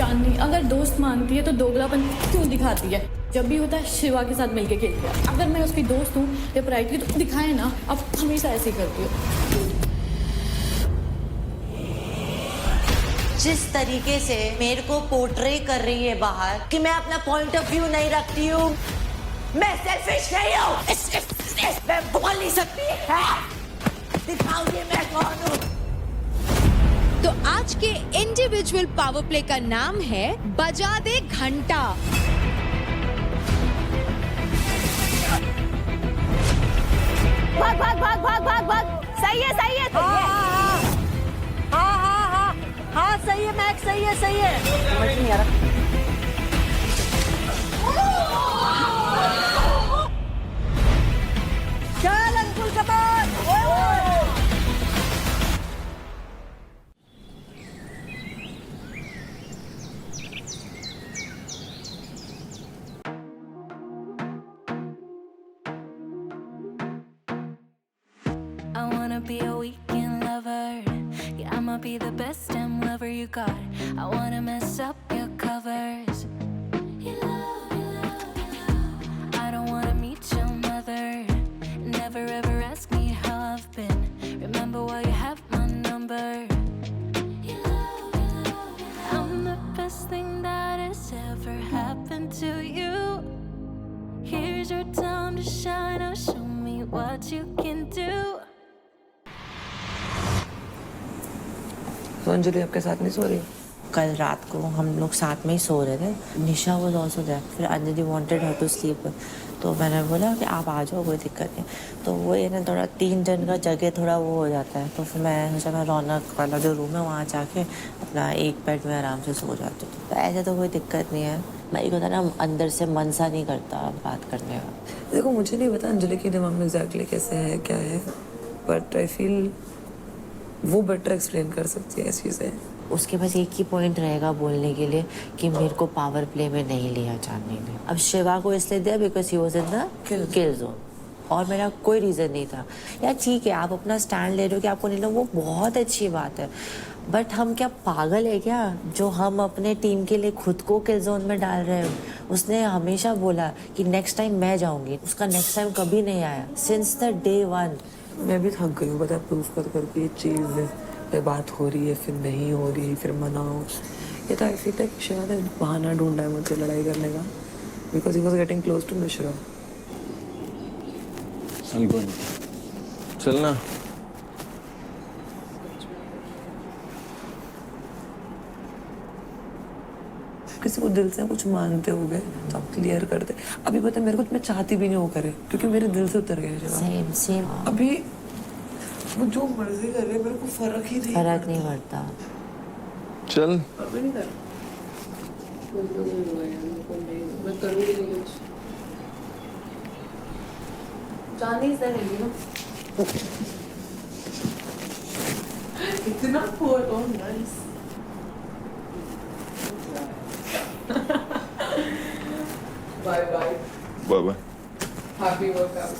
चांदनी अगर दोस्त मानती है तो दोगलापन क्यों दिखाती है? जब भी होता है शिवा के साथ मिलके खेलती है। अगर मैं उसकी दोस्त हूँ या पराई की तो दिखाए ना, अब हमेशा ऐसे ही करती हो। जिस तरीके से मेरे को पोर्ट्रे कर रही है बाहर कि मैं अपना पॉइंट ऑफ व्यू नहीं रखती हूँ, मैं सेल्फिश नहीं हूँ, मैं बोल नहीं सकती है। दिखाऊंगी मैं कौन हूँ। तो आज के इंडिविजुअल पावर प्ले का नाम है बजा दे घंटा। भाग भाग भाग भाग भाग भाग। सही है सही है। हाँ सही है मैक्स, सही है सही है। समझ नहीं आ रहा। चल अंकुल कमान। I wanna be a weekend lover. Yeah, I'ma be the best damn lover you got. I wanna mess up your covers. I don't wanna meet your mother. Never ever ask me how I've been. Remember why you have my number. I'm the best thing that has ever happened to you. Here's your time to shine. Now show me what you can do. तो अंजलि आपके साथ नहीं सो रही? कल रात को हम लोग साथ में ही सो रहे थे। Nisha was also there. फिर Anjali wanted her to sleep, तो मैंने बोला कि आप आ जाओ, कोई दिक्कत नहीं। तो वो ये ना थोड़ा 3 जन का जगह थोड़ा वो हो जाता है, तो फिर मैं सोचा मैं रौनक वाला जो रूम है वहाँ जाके अपना एक बेड में आराम से सो जाती हूँ। तो ऐसे तो कोई दिक्कत नहीं है। भाई को था ना अंदर से मन सा नहीं करता बात करने का। देखो मुझे नहीं पता अंजलि के दिमाग में एग्जैक्टली कैसे है क्या है, बट आई फील वो बेटर एक्सप्लेन कर सकती है ऐसी चीज़ें। उसके पास एक ही पॉइंट रहेगा बोलने के लिए कि मेरे को पावर प्ले में नहीं लिया चांदनी ने। अब शिवा को इसलिए दिया because he was in the kill zone, और मेरा कोई रीज़न नहीं था। यार ठीक है, आप अपना स्टैंड ले रहे हो कि आपको नहीं लो, वो बहुत अच्छी बात है, बट हम क्या पागल है क्या जो हम अपने टीम के लिए खुद को किल जोन में डाल रहे हैं? उसने हमेशा बोला कि नेक्स्ट टाइम मैं जाऊंगी, उसका नेक्स्ट टाइम कभी नहीं आया सिंस द डे 1। मैं भी थक गई हूँ पता है, प्रूफ कर करके ये चीज़ पे बात हो रही है, फिर नहीं हो रही, फिर मनाओ। ये तो आई फील लाइक शिवा ने बहाना ढूंढा है मुझसे लड़ाई करने का, because he was getting close to Mishra. चलना। किसी को दिल से कुछ मानते हो गए तो आप क्लियर कर दे। अभी पता है मेरे को, मैं चाहती भी नहीं वो करे क्योंकि मेरे दिल से उतर गया शिवा। Same same. अभी वो जो मर्जी कर रहे मेरे को फर्क ही नहीं फर्क नहीं पड़ता। चल अभी नहीं कर। मैं करूँगी नहीं कुछ। चांदनी से नहीं ना इतना पोर। Oh nice. बाय बाय बाबा। Happy workout.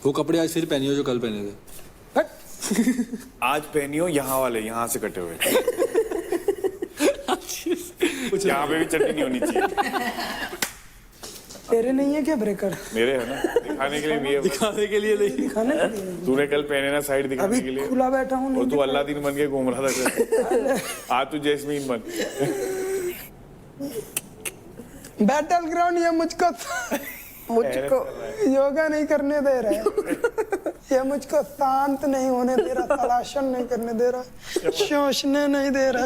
वो कपड़े आज फिर पहनी हो जो कल पहने थे। आज पहनियो यहाँ वाले, यहाँ से कटे हुए। यहाँ पे भी चटनी नहीं होनी चाहिए। तेरे नहीं है क्या ब्रेकर? मेरे है ना, दिखाने के लिए भी है। दिखाने के लिए नहीं, दिखाने के लिए। तूने कल पहने ना साइड दिखाने के लिए। खुला बैठा हूँ। और तू अल्लादीन बन के घूम रहा था। आज तू जैस्मीन बन। बैटल ग्राउंड ये मुझको योगा नहीं करने दे रहा है। ये मुझको शांत नहीं होने दे रहा, तलाशन नहीं करने दे रहा, सोचने नहीं दे रहा।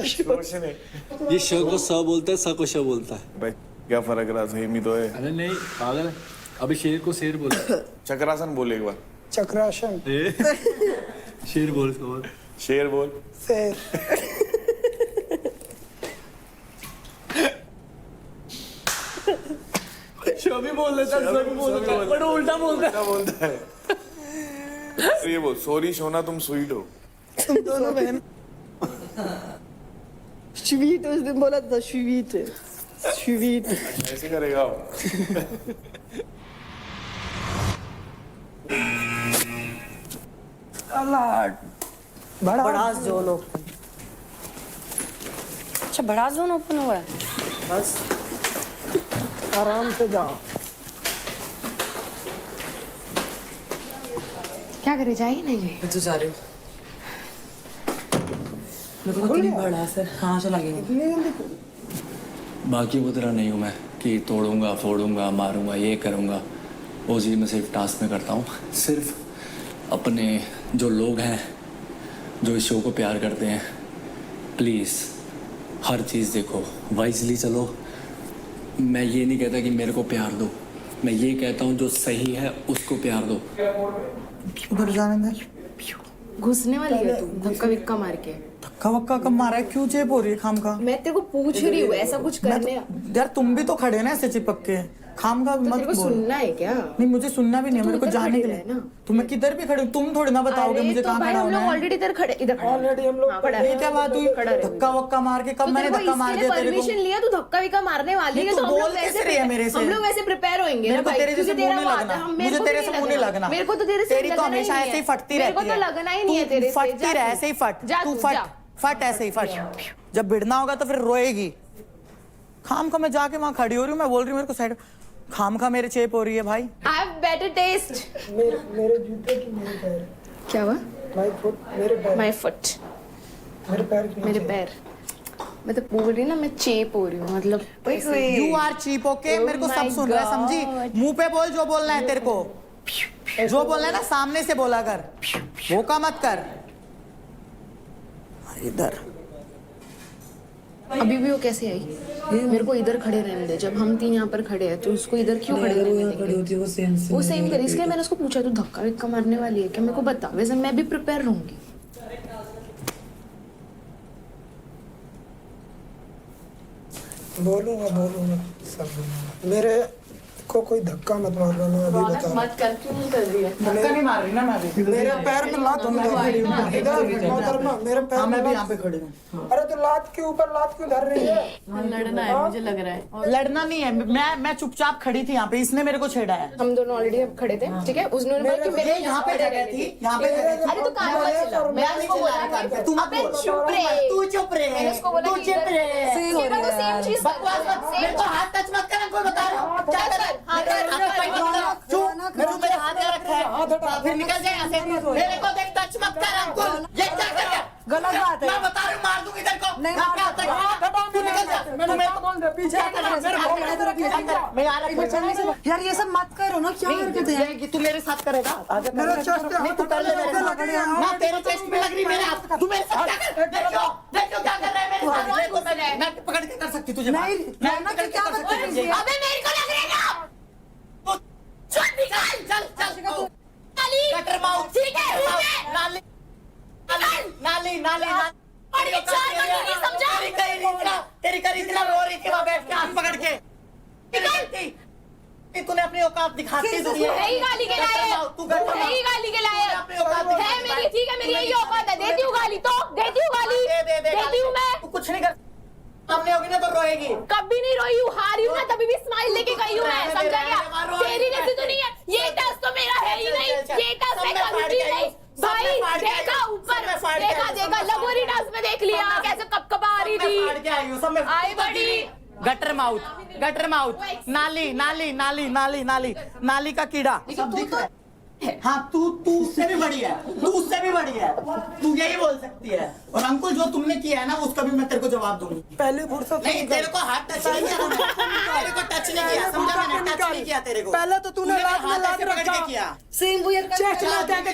ये श को स बोलता है, स को श बोलता है। भाई क्या फर्क रहा, सही में तो है। अरे नहीं पागल है, अभी शेर को शेर बोला। चक्रासन बोल एक बार। चक्रासन। शेर बोल इसको बोल। शेर बोल। शेर। शबी बोल लेता है, सभी बोल लेता है, पर उल्टा बोलता है। तो ये बोल, सॉरी सोना तुम स्वीट हो। तुम दोनों बहन। स्वीट उस दिन बोला था, स्वीट स्वीट। ऐसे करेगा। बड़ा बड़ा जोलो। अच्छा बड़ा जोन ओपन हुआ है। बस आराम से जाओ। क्या करे जाइए नहीं मैं तो जा रही हूँ। मेरे को इतनी बड़ा है सर। हाँ चला गया। बाकी वो तरह नहीं हूँ मैं कि तोड़ूंगा फोड़ूंगा मारूंगा ये करूंगा, वो चीज़ मैं सिर्फ टास्क में करता हूँ। सिर्फ अपने जो लोग हैं जो इस शो को प्यार करते हैं, प्लीज़ हर चीज़ देखो, वाइजली चलो। मैं ये नहीं कहता कि मेरे को प्यार दो, मैं ये कहता हूँ जो सही है उसको प्यार दो। उधर जाने में घुसने वाली है तू धक्का विक्का मार के। धक्का वक्का कब मारा है? क्यों चेप हो रही है खाम का? मैं तेरे को पूछ रही हूँ ऐसा कुछ करने। यार तुम भी तो खड़े ना ऐसे चिपक के, खाम का मत तेरे को बोल। सुनना है क्या? नहीं मुझे सुनना भी नहीं है, मेरे को जाने के लिए ना। तो मैं किधर भी खड़ी हूँ, तुम थोड़ी ना बताओगे मुझे कहाँ खड़ा हम होना लोग है। ऑलरेडी इधर खड़े, इधर ऑलरेडी हम लोग खड़ा ये क्या बात हुई? खड़ा रहे। धक्का वक्का मार के कब मैंने धक्का मार दिया तेरे को? परमिशन लिया तू धक्का विक्का मारने वाली है नहीं, तो तू हम लोग बोल कैसे रही है मेरे से? हम लोग वैसे प्रिपेयर होंगे मेरे ना को भाई, तेरे जैसे क्योंकि मुंह तेरा नहीं वो लगना। आता है, मुझे तेरे से मुंह नहीं लगना। मेरे को तो तेरे से तेरी तो हमेशा ऐसे ही फटती रहती है। मेरे को तो लगना ही नहीं है तेरे से। फटती रहे ऐसे ही फट। जा तू तू, फट जा। फट ऐसे ही फट। जब भिड़ना होगा तो फिर रोएगी। खाम का मैं जाके वहां खड़ी हो रही हूँ, मैं बोल रही हूँ मेरे को साइड। खाम का मेरे चेप हो रही है भाई। I have better taste. मेरे जूते की मेरे पैर। क्या हुआ? माय फुट मेरे पैर। माय फुट मेरे पैर की मेरे पैर। मैं तो बोल रही ना, मैं चेप हो रही हूँ मतलब। You are cheap okay. Oh मेरे को सब my सुन रहा है, God. समझी? मुंह पे बोल जो बोलना है तेरे को। जो बोलना है ना सामने से बोला कर, वो का मत कर। इधर अभी भी वो कैसे आई? मेरे को इधर खड़े रहने दे। जब हम तीन यहाँ पर खड़े हैं तो उसको इधर क्यों खड़े रहने देंगे? वो सेम करे। इसलिए मैंने उसको पूछा तू धक्का विक्का मारने वाली है क्या? मेरे को बता, वैसे मैं भी प्रिपेयर रहूंगी। बोलूंगा सब बोलूंगा। मेरे को कोई धक्का मत मारना, मैं अभी बता रहा मत कर, क्यों नहीं कर रही है? धक्का नहीं मार रही ना मैं भी। मेरे पैर में लात हूँ। इधर मेरे पैर में भी यहाँ पे खड़ी हूँ। अरे तो लात के ऊपर लात क्यों धर रही है? लड़ना है मुझे लग रहा है। लड़ना नहीं है, मैं चुपचाप खड़ी थी यहाँ पे, इसने मेरे को छेड़ा है। हम दोनों ऑलरेडी खड़े थे, ठीक है? उसने बोला कि मेरे यहाँ पे जगह थी, यहाँ पे जगह थी। अरे तो कान मत चला। मैं उसको बोला तू मत बोल। चुप रहे। तू चुप रहे। मैंने उसको बोला तू कि चुप रहे। सेम तो सेम चीज बकवास मत। मेरे को हाथ टच मत कर, कोई बता रहा हूँ क्या कर रहा है? मेरे हाथ रखा है, फिर निकल जाए यहाँ से। मेरे को देख टच मत कर अंकुल। ये क्या कर रहा है? गलत बात है। मैं बता रही हूँ मार दूंगी तेरे को। नहीं मार। तू निकल जा। मेरे को बोल दे पीछे मैं यार ये सब मत करो ना, क्या हरकत है? तू मेरे साथ करेगा? मेरा चेस्ट नहीं तू कर ले मेरे साथ। ना तेरे चेस्ट पे लग रही मेरे हाथ। तू मेरे साथ क्या कर? देखो क्या कर रहा है मेरे साथ। देखो मैं पकड़ के कर सकती तुझे। नहीं, मैं पकड़ के क्या कर सकती तुझे। अबे मेरे को लग रहा है ना। चल निकाल। चल कटर माउथ। ठीक है, ठीक है। नाली और ये चार बंदों ने समझा? तेरी करी इतना रो रही थी वहाँ बैठ के हाथ पकड़ के। तूने अपनी औकात दिखाती है ही गाली के लायक। है ही गाली के लायक। है मेरी, ठीक है मेरी यही औकात है। देती हूँ गाली तो देती हूँ गाली। देती हूँ मैं। तू कुछ नहीं कर, सामने होगी ना तो रोएगी। कभी नहीं रोई हूँ, हारी हूँ ना तभी भी स्माइल लेके गई हूँ मैं। समझा क्या? तेरी जैसी तो नहीं है। ये टास्क तो मेरा है ही नहीं। ये टास्क मैं करूँगी नहीं भाई। देखा ऊपर, देखा लगोरी डांस में देख लिया कैसे कपकपा आ रही थी। आई बड़ी गटर माउथ, नाली का कीड़ा सब दिख रहा है। हाँ तू उससे भी बड़ी है। तू यही बोल सकती है। और अंकुल जो तुमने किया है ना उसका भी मैं तेरे को जवाब दूंगी। पहले फुर्सत नहीं, तेरे को हाथ टच नहीं किया। तेरे को टच नहीं किया, समझा मैंने? टच नहीं किया तेरे को। पहले तो तूने हाथ पकड़ के किया। सेम वो यार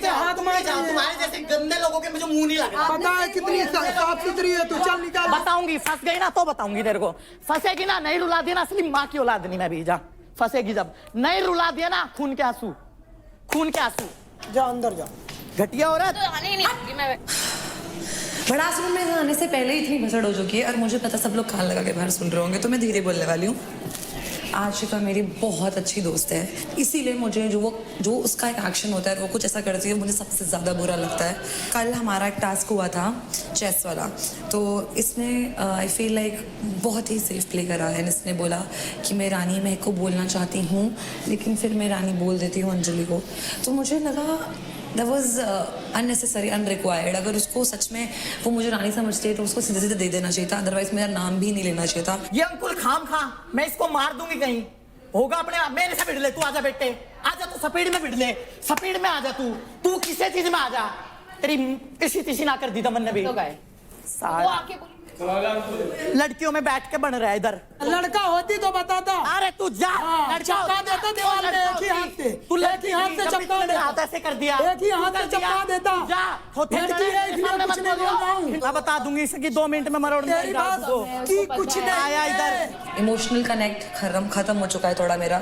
हाथ मार जाओ। तुम्हारे जैसे गंदे लोगों के मुझे मुंह नहीं लगा। पता है कितनी साफ सुथरी है तू। चल निकाल। बताऊंगी, फंस गई ना तो बताऊंगी तेरे को। फंसेगी ना, नहीं रुला दिया ना, असली माँ की औलाद नहीं मैं भी। जा फंसेगी, जब नहीं रुला दिया ना, खून के आंसू जा अंदर जा। घटिया औरत तो आने ही नहीं दूंगी मैं। बड़ा रूम में आने से पहले ही इतनी भसड़ हो चुकी है और मुझे पता सब लोग कान लगा के बाहर सुन रहे होंगे, तो मैं धीरे बोलने वाली हूँ। आशिका मेरी बहुत अच्छी दोस्त है, इसीलिए मुझे जो उसका एक एक्शन होता है वो कुछ ऐसा करती है, मुझे सबसे ज़्यादा बुरा लगता है। कल हमारा एक टास्क हुआ था चेस वाला, तो इसने आई फील लाइक बहुत ही सेफ प्ले करा है। इसने बोला कि मैं रानी महक को बोलना चाहती हूँ, लेकिन फिर मैं रानी बोल देती हूँ अंजलि को। तो मुझे लगा दैट वाज अननेसेसरी, अनरिक्वायर्ड। अगर उसको सच में वो मुझे रानी समझती है तो उसको सीधे सीधे दे देना चाहिए था, अदरवाइज मेरा नाम भी नहीं लेना चाहिए था। ये अंकुल खाम खा मैं इसको मार दूंगी कहीं होगा अपने आप। मेरे से भिड़ ले तू, आजा बेटे आजा, तू स्पीड में भिड़ ले, स्पीड में आजा तू किसी चीज में आजा। तेरी इसी तिशी ना कर दी दमन ने भी। तो गए वो आके लड़कियों में बैठ के बन रहा है इधर। लड़का होती तो बताता। अरे तू जा, चपका देता दीवार में एक ही हाथ से। तू एक ही हाथ से चपका देता। हाथ ऐसे कर दिया, एक ही हाथ से चपका देता। जा लड़की है इसलिए कुछ नहीं बोल रहा हूँ। मैं बता दूंगी इसकी 2 मिनट में मरोड़ तेरी बात की कुछ नहीं आया इधर। इमोशनल कनेक्ट खत्म हो चुका है थोड़ा मेरा।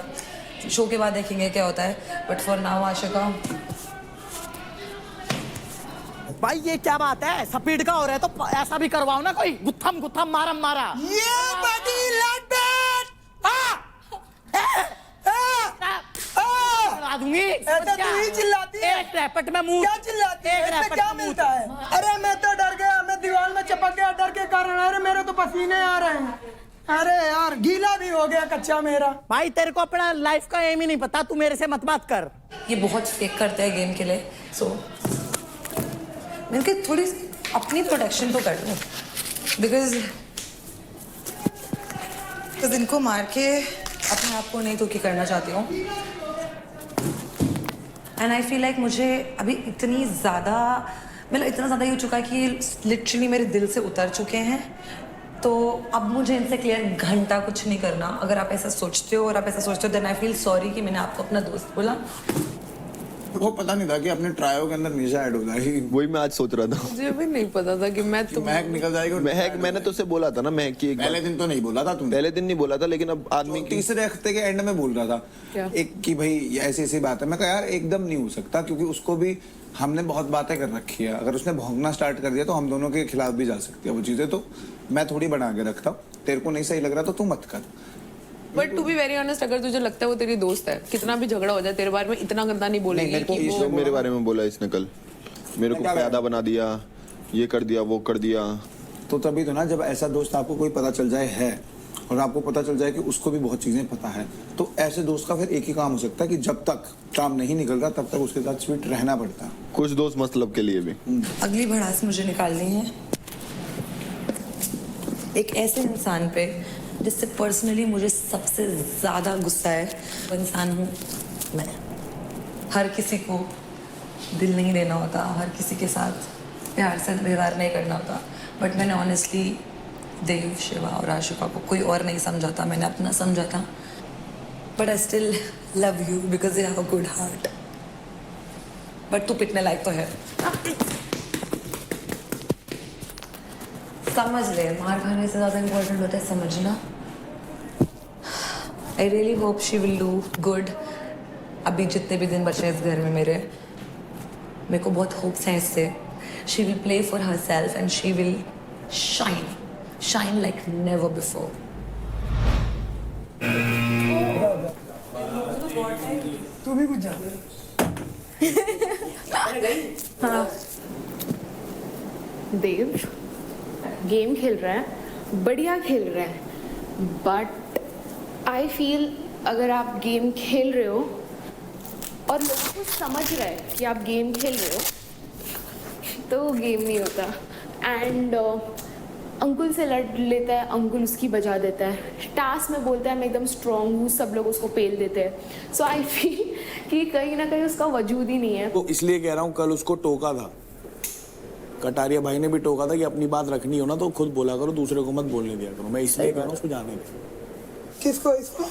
शो के बाद देखेंगे क्या होता है, बट फॉर नाउ आशिका। भाई ये क्या बात है, स्पीड का हो रहा है तो ऐसा भी करवाओ ना कोई, गुत्थम गुत्थम मारम मारा। ये बड़ी लड़बेट करा दूंगी। ऐसा तू ही चिल्लाती है। एक रैपट में मुंह, क्या चिल्लाती है? एक इसमें रैपट क्या में मिलता है? अरे मैं तो डर गया, मैं दीवार में चिपक गया डर के कारण। अरे मेरे तो पसीने आ रहे हैं। अरे यार गीला भी हो गया कच्चा मेरा। भाई तेरे को अपना लाइफ का एम ही नहीं पता, तू मेरे से मत बात कर। ये बहुत फेक करते हैं गेम के लिए, सो मैं कि थोड़ी अपनी प्रोटेक्शन तो कर लूँ, बिकॉज इनको मार के अपने आप को नहीं तो क्या करना चाहती हूँ। एंड आई फील लाइक मुझे अभी इतनी ज़्यादा, मतलब इतना ज़्यादा ही हो चुका है कि लिटरली मेरे दिल से उतर चुके हैं। तो अब मुझे इनसे क्लियर घंटा कुछ नहीं करना। अगर आप ऐसा सोचते हो और आप ऐसा सोचते हो देन आई फील सॉरी कि मैंने आपको अपना दोस्त बोला। वो पता नहीं था कि अपने ट्रायो के अंदर निशा ऐड हो जाएगी। वही मैं आज सोच रहा था। मुझे भी नहीं पता था कि मैं महक निकल जाएगी। महक, मैंने तो उसे बोला था ना महक की। पहले दिन तो नहीं बोला था तुमने। पहले दिन नहीं बोला था, लेकिन अब आदमी तीसरे हफ्ते के एंड में बोल रहा था क्या? एक कि भाई ये ऐसी ऐसी बात है। मैं कहा यार एकदम नहीं हो सकता, क्योंकि उसको भी हमने बहुत बातें कर रखी है। अगर उसने भौंकना स्टार्ट कर दिया तो हम दोनों के खिलाफ भी जा सकती है वो चीजें। तो मैं थोड़ी बना के रखता हूँ। तेरे को नहीं सही लग रहा तो तू मत कर। But to be very honest, अगर तुझे लगता है वो तेरी दोस्त है, कितना भी झगड़ा हो जाए तेरे बारे में इतना गंदा नहीं बोलेगी मेरे को कि इसने मेरे बारे में बोला इसने कल, मेरे को प्यादा बना दिया, ये कर दिया वो कर दिया। तो तभी तो ना, जब ऐसा दोस्त आपको कोई पता चल जाए है और आपको पता चल जाए कि उसको भी बहुत चीजें पता है, तो ऐसे दोस्त का फिर एक ही काम हो सकता है कि जब तक काम नहीं निकल रहा तब तक उसके साथ स्वीट रहना पड़ता है। कुछ दोस्त मतलब के लिए भी। अगली भड़ास मुझे निकालनी है एक ऐसे इंसान पे जिससे पर्सनली मुझे सबसे ज़्यादा गुस्सा है। वो इंसान हूँ मैं। हर किसी को दिल नहीं देना होता, हर किसी के साथ प्यार से व्यवहार नहीं करना होता, बट मैंने ऑनेस्टली देव, शिवा और आशिका को कोई और नहीं समझा था, मैंने अपना समझा था। But I still love you because you have a good heart. But तू पिटने लायक तो है। समझ ले, मार खाने से ज़्यादा इम्पोर्टेंट होता है समझना। I really hope she will do good. अभी जितने भी दिन बचे इस घर में मेरे को बहुत होप्स हैं इससे। She will play for her self and she will shine like never before. तू भी कुछ जा। हाँ देव गेम खेल रहा है, बढ़िया खेल रहा है, बट आई फील अगर आप गेम खेल रहे हो और लोगों को समझ रहा है कि आप गेम खेल रहे हो तो वो गेम नहीं होता। एंड अंकुल से लड़ लेता है, अंकुल उसकी बजा देता है। टास्क में बोलता है मैं एकदम स्ट्रांग हूँ, सब लोग उसको पेल देते हैं। सो आई फील कि कहीं ना कहीं उसका वजूद ही नहीं है। तो इसलिए कह रहा हूँ, कल उसको टोका था, कटारिया भाई ने भी टोका था कि अपनी बात रखनी हो ना तो खुद बोला करो, दूसरे को मत बोलने दिया करो। मैं इसलिए कह रहा हूँ उसको जाने दे। किसको? इसको?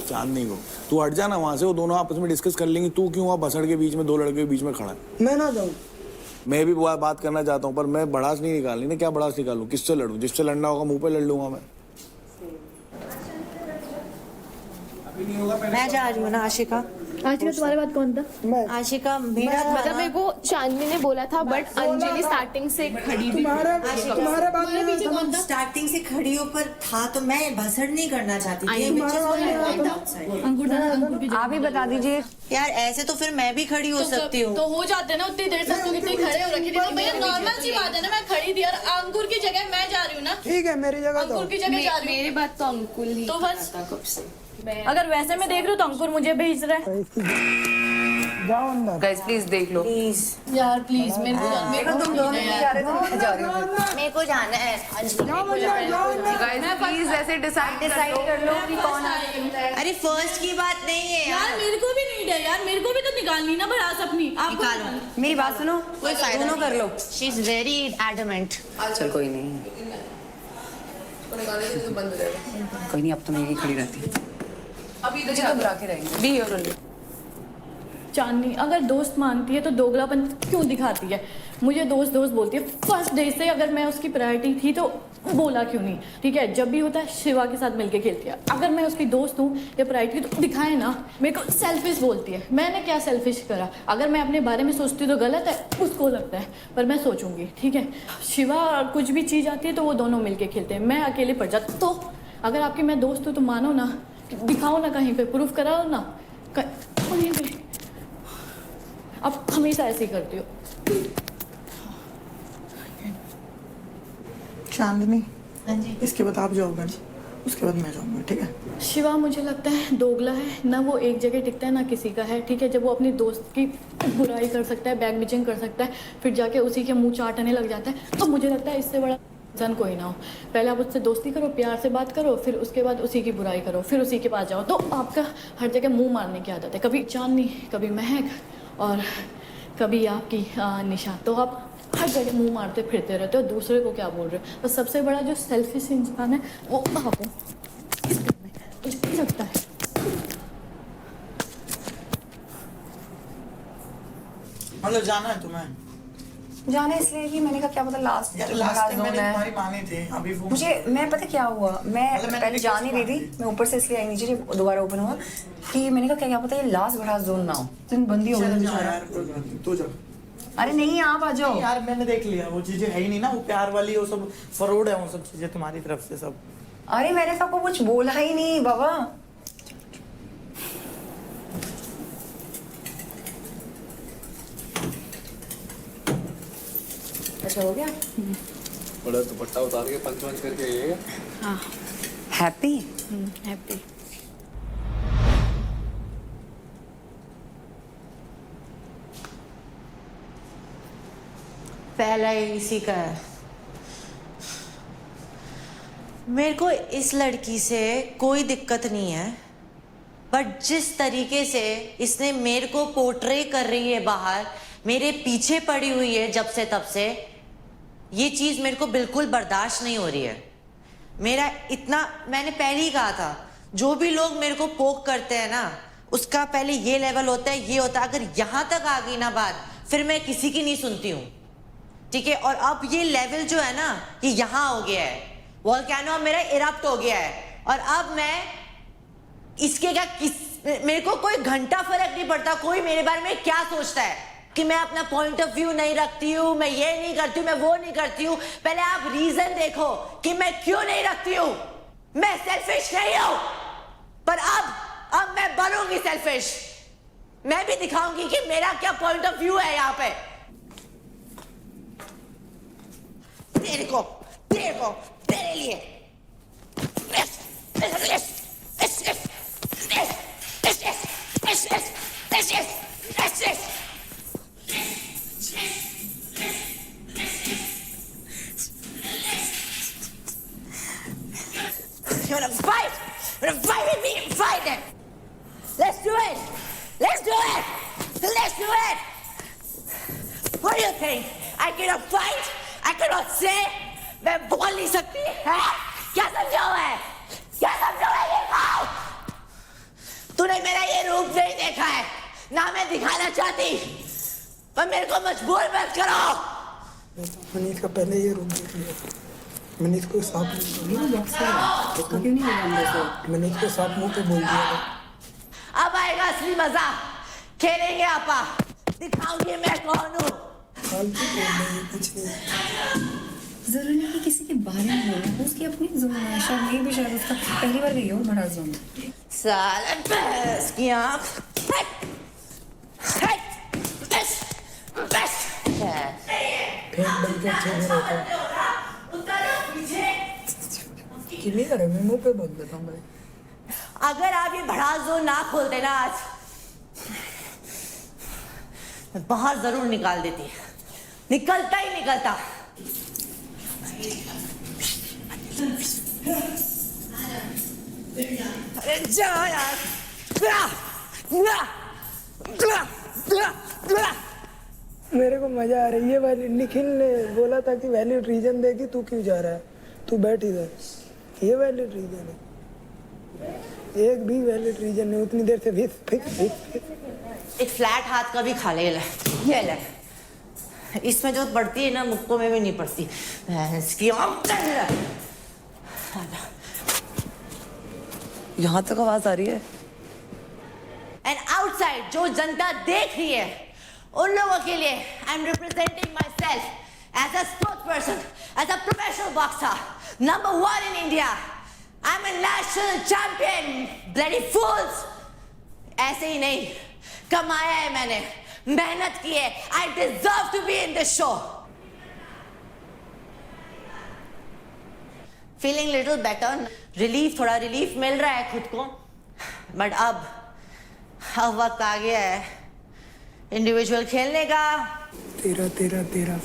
चांदनी को। तू हट जाना वहां से, वो दोनों आपस में डिस्कस कर लेंगे। तू क्यों वहाँ भसड़ के बीच में, दो लड़के के बीच में खड़ा है? मैं ना जाऊँ। मैं भी बात करना चाहता हूँ पर मैं भड़ास नहीं निकालनी ना। क्या भड़ास निकालूं? किससे लड़ूं? जिससे लड़ना होगा मुंह पे लड़ लूंगा मैं। मैं जा रही हूँ ना आशिका। आशिका तुम्हारे बाद कौन था? आशिका मेरा मतलब मेरे को चांदनी ने बोला था, बट अंजलि स्टार्टिंग से खड़ी थी। तुम्हारे बाद में स्टार्टिंग से खड़ी होकर था तो मैं भसड़ नहीं करना चाहती थी। आप ही बता दीजिए यार ऐसे तो फिर मैं भी खड़ी हो सकती हूँ। तो हो जाते ना उतनी देर तक, तुम इतनी खड़े हो रखी थी। तो भैया नॉर्मल सी बात है ना, मैं खड़ी थी और अंकुर की जगह मैं जा रही हूँ ना। ठीक है, मेरी जगह तो अंकुर की जगह जा रही हूँ। मेरी बात तो अंकुल ही तो बस अगर वैसे मैं देख रही हूँ तो अंकुर मुझे भेज रहा है। जाओ अंदर। गाइस प्लीज देख लो प्लीज यार प्लीज मेरे को तुम दोनों नहीं जा रहे मेरे को जाना है। गाइस प्लीज ऐसे डिसाइड कर लो कि कौन अरे फर्स्ट की बात नहीं है यार, मेरे को भी नीड है यार, मेरे को भी तो निकालनी ना भड़ास अपनी। आप निकालो। मेरी बात सुनो, कोई फायदा दोनों कर लो। She is very adamant. चल कोई नहीं, कोई नहीं, अब तो मेरी खड़ी रहती। अभी तो घबरा के रहेंगे भी और चांदनी अगर दोस्त मानती है तो दोगलापन क्यों दिखाती है? मुझे दोस्त दोस्त बोलती है। फर्स्ट डे से अगर मैं उसकी प्रायोरिटी थी तो बोला क्यों नहीं? ठीक है, जब भी होता है शिवा के साथ मिलके खेलती है। अगर मैं उसकी दोस्त हूँ या प्रायोरिटी तो दिखाए ना। मेरे को सेल्फिश बोलती है। मैंने क्या सेल्फिश करा? अगर मैं अपने बारे में सोचती हूँ तो गलत है, उसको लगता है, पर मैं सोचूंगी। ठीक है, शिवा कुछ भी चीज़ आती है तो वो दोनों मिलके खेलते हैं, मैं अकेले पड़ जाती। तो अगर आपकी मैं दोस्त हूँ तो मानो ना, दिखाओ ना, कहीं पे प्रूफ कराओ ना, कहीं पे। अब हमेशा ऐसे ही करती हो। चांदनी, हाँ जी। इसके बाद आप जाओगे, उसके बाद मैं जाऊंगा, ठीक है? शिवा मुझे लगता है दोगला है ना, वो एक जगह टिकता है ना किसी का है। ठीक है, जब वो अपनी दोस्त की बुराई कर सकता है, बैक बिचिंग कर सकता है, फिर जाके उसी के मुंह चाटने लग जाता है, तो मुझे लगता है इससे बड़ा इंसान कोई ना हो। पहले आप उससे दोस्ती करो, प्यार से बात करो, फिर उसके बाद उसी की बुराई करो, फिर उसी के पास जाओ। तो आपका हर जगह मुँह मारने की आदत है, कभी चांदनी, कभी महक और कभी आपकी निशा। तो आप हर जगह मुंह मारते फिरते रहते हो, दूसरे को क्या बोल रहे हो? बस सबसे बड़ा जो सेल्फिश इंसान है वो आप हो। मुझे लगता है मतलब जाना है तुम्हें? जाने इसलिए कि मैंने कहा क्या पता लास्ट टाइम मैंने तुम्हारी मानी थी, अभी वो मैं पता क्या हुआ, मैं पहले जा नहीं रही थी, मैं ऊपर से इसलिए आई नीचे जब दोबारा ओपन हुआ कि मैंने कहा क्या पता ये लास्ट भड़ास जोन ना हो, दिन बंदी हो गई यार, तू जा। अरे नहीं आप आ जाओ यार, मैंने देख लिया वो चीजें है ही नहीं ना, वो प्यार वाली वो सब फ्रॉड है, वो सब चीजें तुम्हारी तरफ से सब। अरे मैंने तो आपको कुछ बोला ही नहीं बाबा। अच्छा हो गया? बड़ा दुपट्टा उतार के पंच करके ये हाँ हैप्पी हैप्पी। पहला ही इसी का है। मेरे को इस लड़की से कोई दिक्कत नहीं है, बट जिस तरीके से इसने मेरे को पोर्ट्रे कर रही है बाहर, मेरे पीछे पड़ी हुई है जब से तब से, ये चीज मेरे को बिल्कुल बर्दाश्त नहीं हो रही है। मेरा इतना, मैंने पहले ही कहा था, जो भी लोग मेरे को पोक करते हैं ना, उसका पहले ये लेवल होता है, ये होता है। अगर यहां तक आ गई ना बात, फिर मैं किसी की नहीं सुनती हूँ, ठीक है? और अब ये लेवल जो है ना, ये यहां हो गया है, वोल्केनो मेरा इरप्ट हो गया है। और अब मैं इसके क्या मेरे को कोई घंटा फर्क नहीं पड़ता कोई मेरे बारे में क्या सोचता है, कि मैं अपना पॉइंट ऑफ व्यू नहीं रखती हूँ, मैं ये नहीं करती हूँ, मैं वो नहीं करती हूँ। पहले आप रीजन देखो कि मैं क्यों नहीं रखती हूँ। मैं सेल्फिश नहीं हूँ, पर अब मैं बनूंगी सेल्फिश। मैं भी दिखाऊंगी कि मेरा क्या पॉइंट ऑफ व्यू है यहाँ पे। तेरे लिए You wanna fight? You wanna fight with me? Fight it! Let's do it! Let's do it! Let's do it! What do you think? I cannot fight? I cannot say? मैं बोल नहीं सकती है? क्या समझा हुआ है? क्या समझा हुआ है ये खाओ? तूने मेरा ये रूप नहीं देखा है, ना मैं दिखाना चाहती, पर मेरे को मजबूर मत करो। मनीष का पहले ये रूम देख लिया, मनीष को साफ मनीष को साफ मुंह पे बोल दिया। अब आएगा असली मजा, खेलेंगे आपा, दिखाऊंगी मैं कौन हूँ। कुछ नहीं, जरूरी नहीं कि किसी के बारे में बोलना, उसकी अपनी जोन है, शायद ये भी शायद उसका पहली बार गई हो बड़ा जोन। साला बस की आँख, क्लियर है, मैं मुंह पे बोल देता हूँ भाई। अगर आप ये भड़ास जोन ना खोल देना आज, मैं बाहर जरूर निकाल देती, निकलता ही निकलता। अरे जा यार। मेरे को मजा आ रही है भाई। निखिल ने बोला था कि वैलिड रीजन देगी, तू क्यों जा रहा है? तू बैठ इधर। ये वैलिड रीजन है? एक भी वैलिड रीजन नहीं। उतनी देर से एक फ्लैट हाथ का भी खा ले। ये ले, इसमें जो पड़ती है ना मुक्कों में भी नहीं पड़ती। यहाँ तक आवाज आ रही है। एंड आउटसाइड जो जनता देख रही है उन लोगों के लिए I am representing myself as a sports person, as a professional boxer, number 1 in India. I am a national champion, bloody fools. ऐसे ही नहीं, कमाया है मैंने, मेहनत की है। I deserve to be in this show. Feeling little better, relief, थोड़ा रिलीफ मिल रहा है खुद को। बट अब वक्त आ गया है इंडिविजुअल खेलने का। तेरा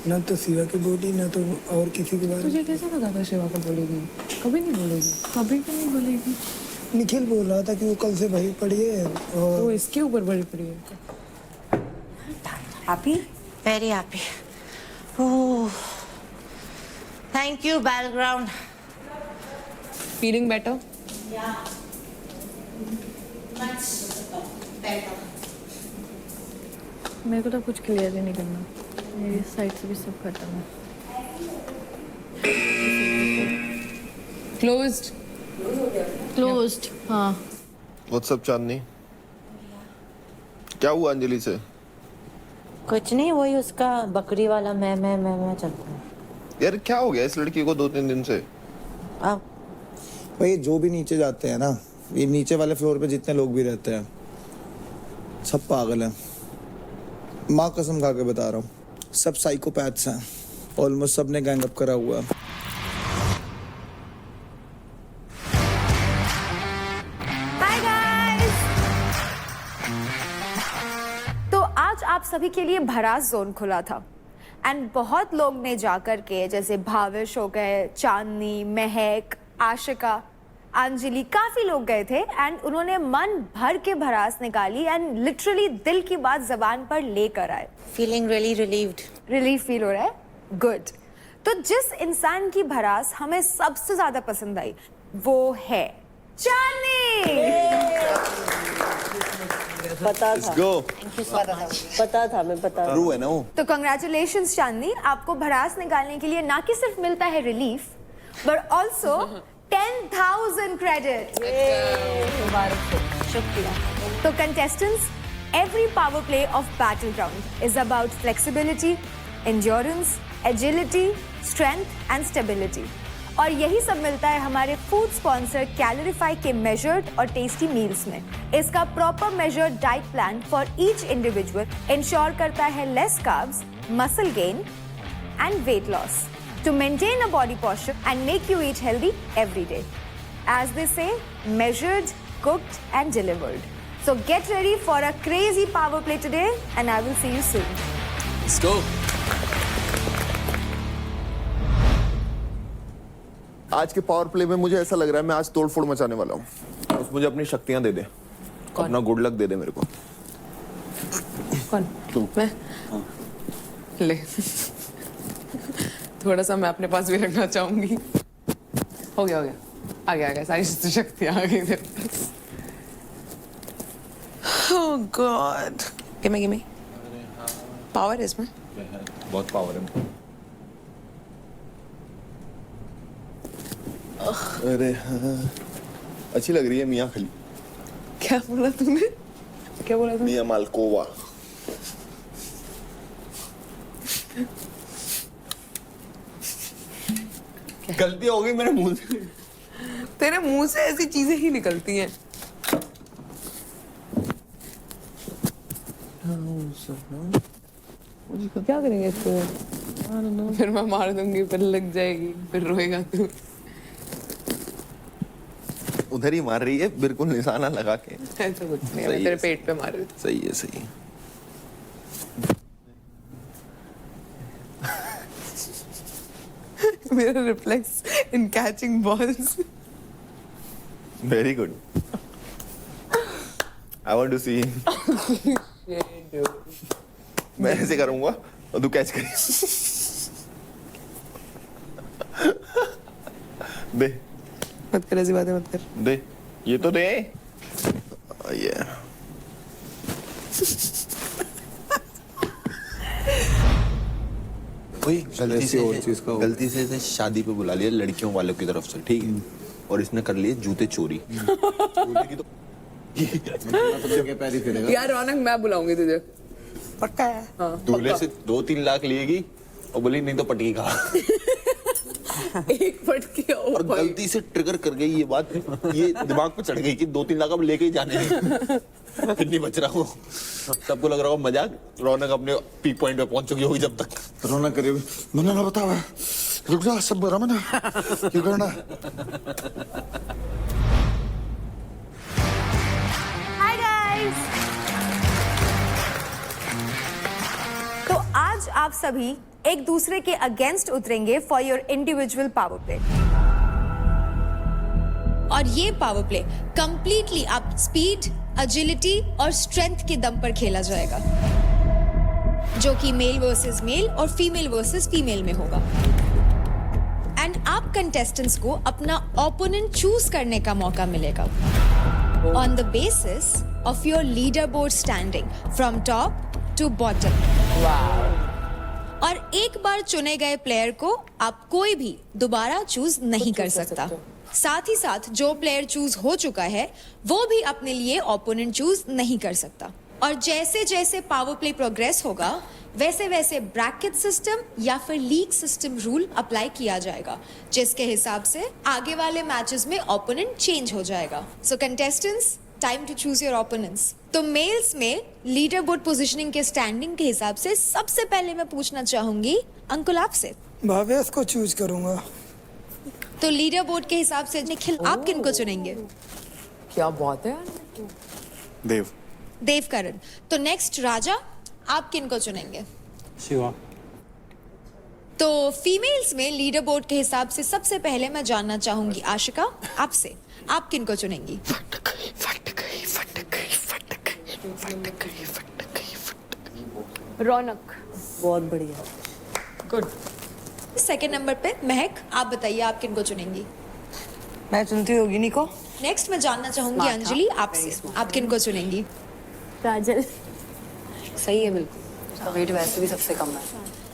ना तो शिवा की बोली, ना तो और किसी के बारे में। तुझे कैसे लगा था शिवा को बोलेगी? कभी नहीं बोलेगी, कभी भी नहीं बोलेगी। निखिल बोल रहा था कि वो कल से वही पड़ी है और वो इसके ऊपर बड़ी पड़ी है। Happy, very happy. Oh, thank you Battleground. Feeling better? या मच बेटर। मेरे को तो कुछ क्लियर ही नहीं करना, मेरी साइड से भी सब खत्म है। क्लोज्ड। हाँ। व्हाट्सअप चांदनी, क्या हुआ अंजलि से? कुछ नहीं, वही उसका बकरी वाला मैं चलता है। यार क्या हो गया इस लड़की को 2-3 दिन से? अब भाई जो भी नीचे जाते हैं ना, ये नीचे वाले फ्लोर पे जितने लोग भी रहते हैं सब पागल हैं। माँ कसम खा के बता रहा हूँ, सब साइकोपैथ्स हैं। ऑलमोस्ट सब ने गैंग अप करा हुआ है। Hi guys. तो आज आप सभी के लिए भरास जोन खुला था एंड बहुत लोग ने जाकर के, जैसे भावेश हो गए, चांदनी, महक, आशिका, अंजलि, काफी लोग गए थे एंड उन्होंने मन भर के भरास निकाली एंड लिटरली दिल की बात जबान पर लेकर आए। Feeling really relieved. Relief feel हो रहा है? गुड। तो जिस इंसान की भरास हमें सबसे ज्यादा पसंद आई वो है चांदनी। पता Let's था, go. पता था। रू है ना वो? तो कंग्रेचुलेशंस चांदनी, आपको भरास निकालने के लिए ना कि सिर्फ मिलता है रिलीफ बट ऑल्सो 10,000 क्रेडिट। शुक्रिया। तो contestants, every power play of Battleground is about flexibility, endurance, agility, strength and stability. और यही सब मिलता है हमारे फूड स्पॉन्सर कैलोरीफाई के मेजर्ड और टेस्टी मील्स में। इसका proper measured diet plan for each individual ensure करता है less carbs, muscle gain and weight loss to maintain a body posture and make you eat healthy every day. As they say, measured, cooked and delivered. So get ready for a crazy power play today and I will see you soon. Let's go. आज के power play में मुझे ऐसा लग रहा है मैं आज तोड़फोड़ मचाने वाला हूँ। बस मुझे अपनी शक्तियां दे दे, अपना गुड लक दे दे मेरे को। कौन? तू। मैं? ले थोड़ा सा मैं अपने पास भी रखना चाहूंगी। हो गया आ गया सारी शक्तियां आ गई तेरे पास। Oh God. Give me. Power इसमें बहुत पावर है। अरे हाँ, अच्छी लग रही है मियाँ खली। क्या बोला तूने? मियाँ मालकोवा। गलती हो गई मेरे मुंह से। तेरे मुंह से ऐसी चीजें ही निकलती हैं। क्या करेंगे इसको? फिर मैं मार दूंगी, फिर लग जाएगी, फिर रोएगा तू। उधर ही मार रही है, बिल्कुल निशाना लगा के। ऐसा कुछ नहीं है, मैं तेरे पेट पे मार रही थी। सही है सही है। मेरा reflex in catching balls. Very good. I want to see. मैं ऐसे करूंगा और तू कैच करें. दे मत कर ऐसी बातें मत कर. दे ये तो दे. ये वही गलती से शादी पे बुला लिया लड़कियों वालों की तरफ से, ठीक है, और इसने कर लिए जूते चोरी. यार रौनक मैं बुलाऊंगी तुझे. पक्का है. दूल्हे से 2-3 लाख लिएगी और बोली नहीं तो पटकी खा. एक पटकी और गलती से ट्रिगर कर गई ये बात, ये दिमाग पे चढ़ गई कि 2-3 लाख अब लेके ही जाने हैं. फिर नहीं बच रहा हूँ. सबको लग रहा होगा मजाक. रौनक अपने पीक पॉइंट पे पहुंच चुकी होगी जब तक. रौनक करिए मैंने ना बताया. रुक जा सब बरा मैंने क्यों करना. Hi guys. तो आज आप सभी एक दूसरे के अगेंस्ट उतरेंगे for your individual power play. और ये पावर प्ले कंप्लीटली आप स्पीड, एजिलिटी और स्ट्रेंथ के दम पर खेला जाएगा, जो कि मेल वर्सेस मेल और फीमेल वर्सेस फीमेल में होगा. एंड आप कंटेस्टेंट्स को अपना ओपोनेंट चूज करने का मौका मिलेगा on the basis of your leaderboard standing from top to bottom. और एक बार चुने गए प्लेयर को आप कोई भी दोबारा चूज नहीं कर सकता. साथ ही साथ जो प्लेयर चूज हो चुका है वो भी अपने लिए ओपोनेंट चूज नहीं कर सकता. और जैसे जैसे पावर प्ले प्रोग्रेस होगा वैसे वैसे ब्रैकेट सिस्टम या फिर लीग सिस्टम रूल अप्लाई किया जाएगा, जिसके हिसाब से आगे वाले मैचेस में ओपोनेंट चेंज हो जाएगा. So contestants, time to choose your opponents. तो मेल्स में लीडर बोर्ड पोजीशनिंग के स्टैंडिंग के हिसाब से सबसे पहले मैं पूछना चाहूंगी अंकुल आपसे. भावेश को चूज करूंगा. तो लीडर बोर्ड के हिसाब से निखिल आप किन को चुनेंगे? क्या बात है. देव. देवकरण. तो नेक्स्ट राजा, आप किन को चुनेंगे? शिवा. तो फीमेल्स में लीडर बोर्ड के हिसाब से सबसे पहले मैं जानना चाहूंगी आशिका आपसे, आप किन को चुनेंगी? रौनक. बहुत बढ़िया. गुड. सेकंड नंबर पे महक, आप बताइए आप किन को चुनेंगी? मैं चुनती होगी निको. नेक्स्ट मैं जानना चाहूंगी अंजलि आपसे, आप किन को चुनेंगी? काजल. सही है बिल्कुल. उसका वेट वैसे भी सबसे कम है.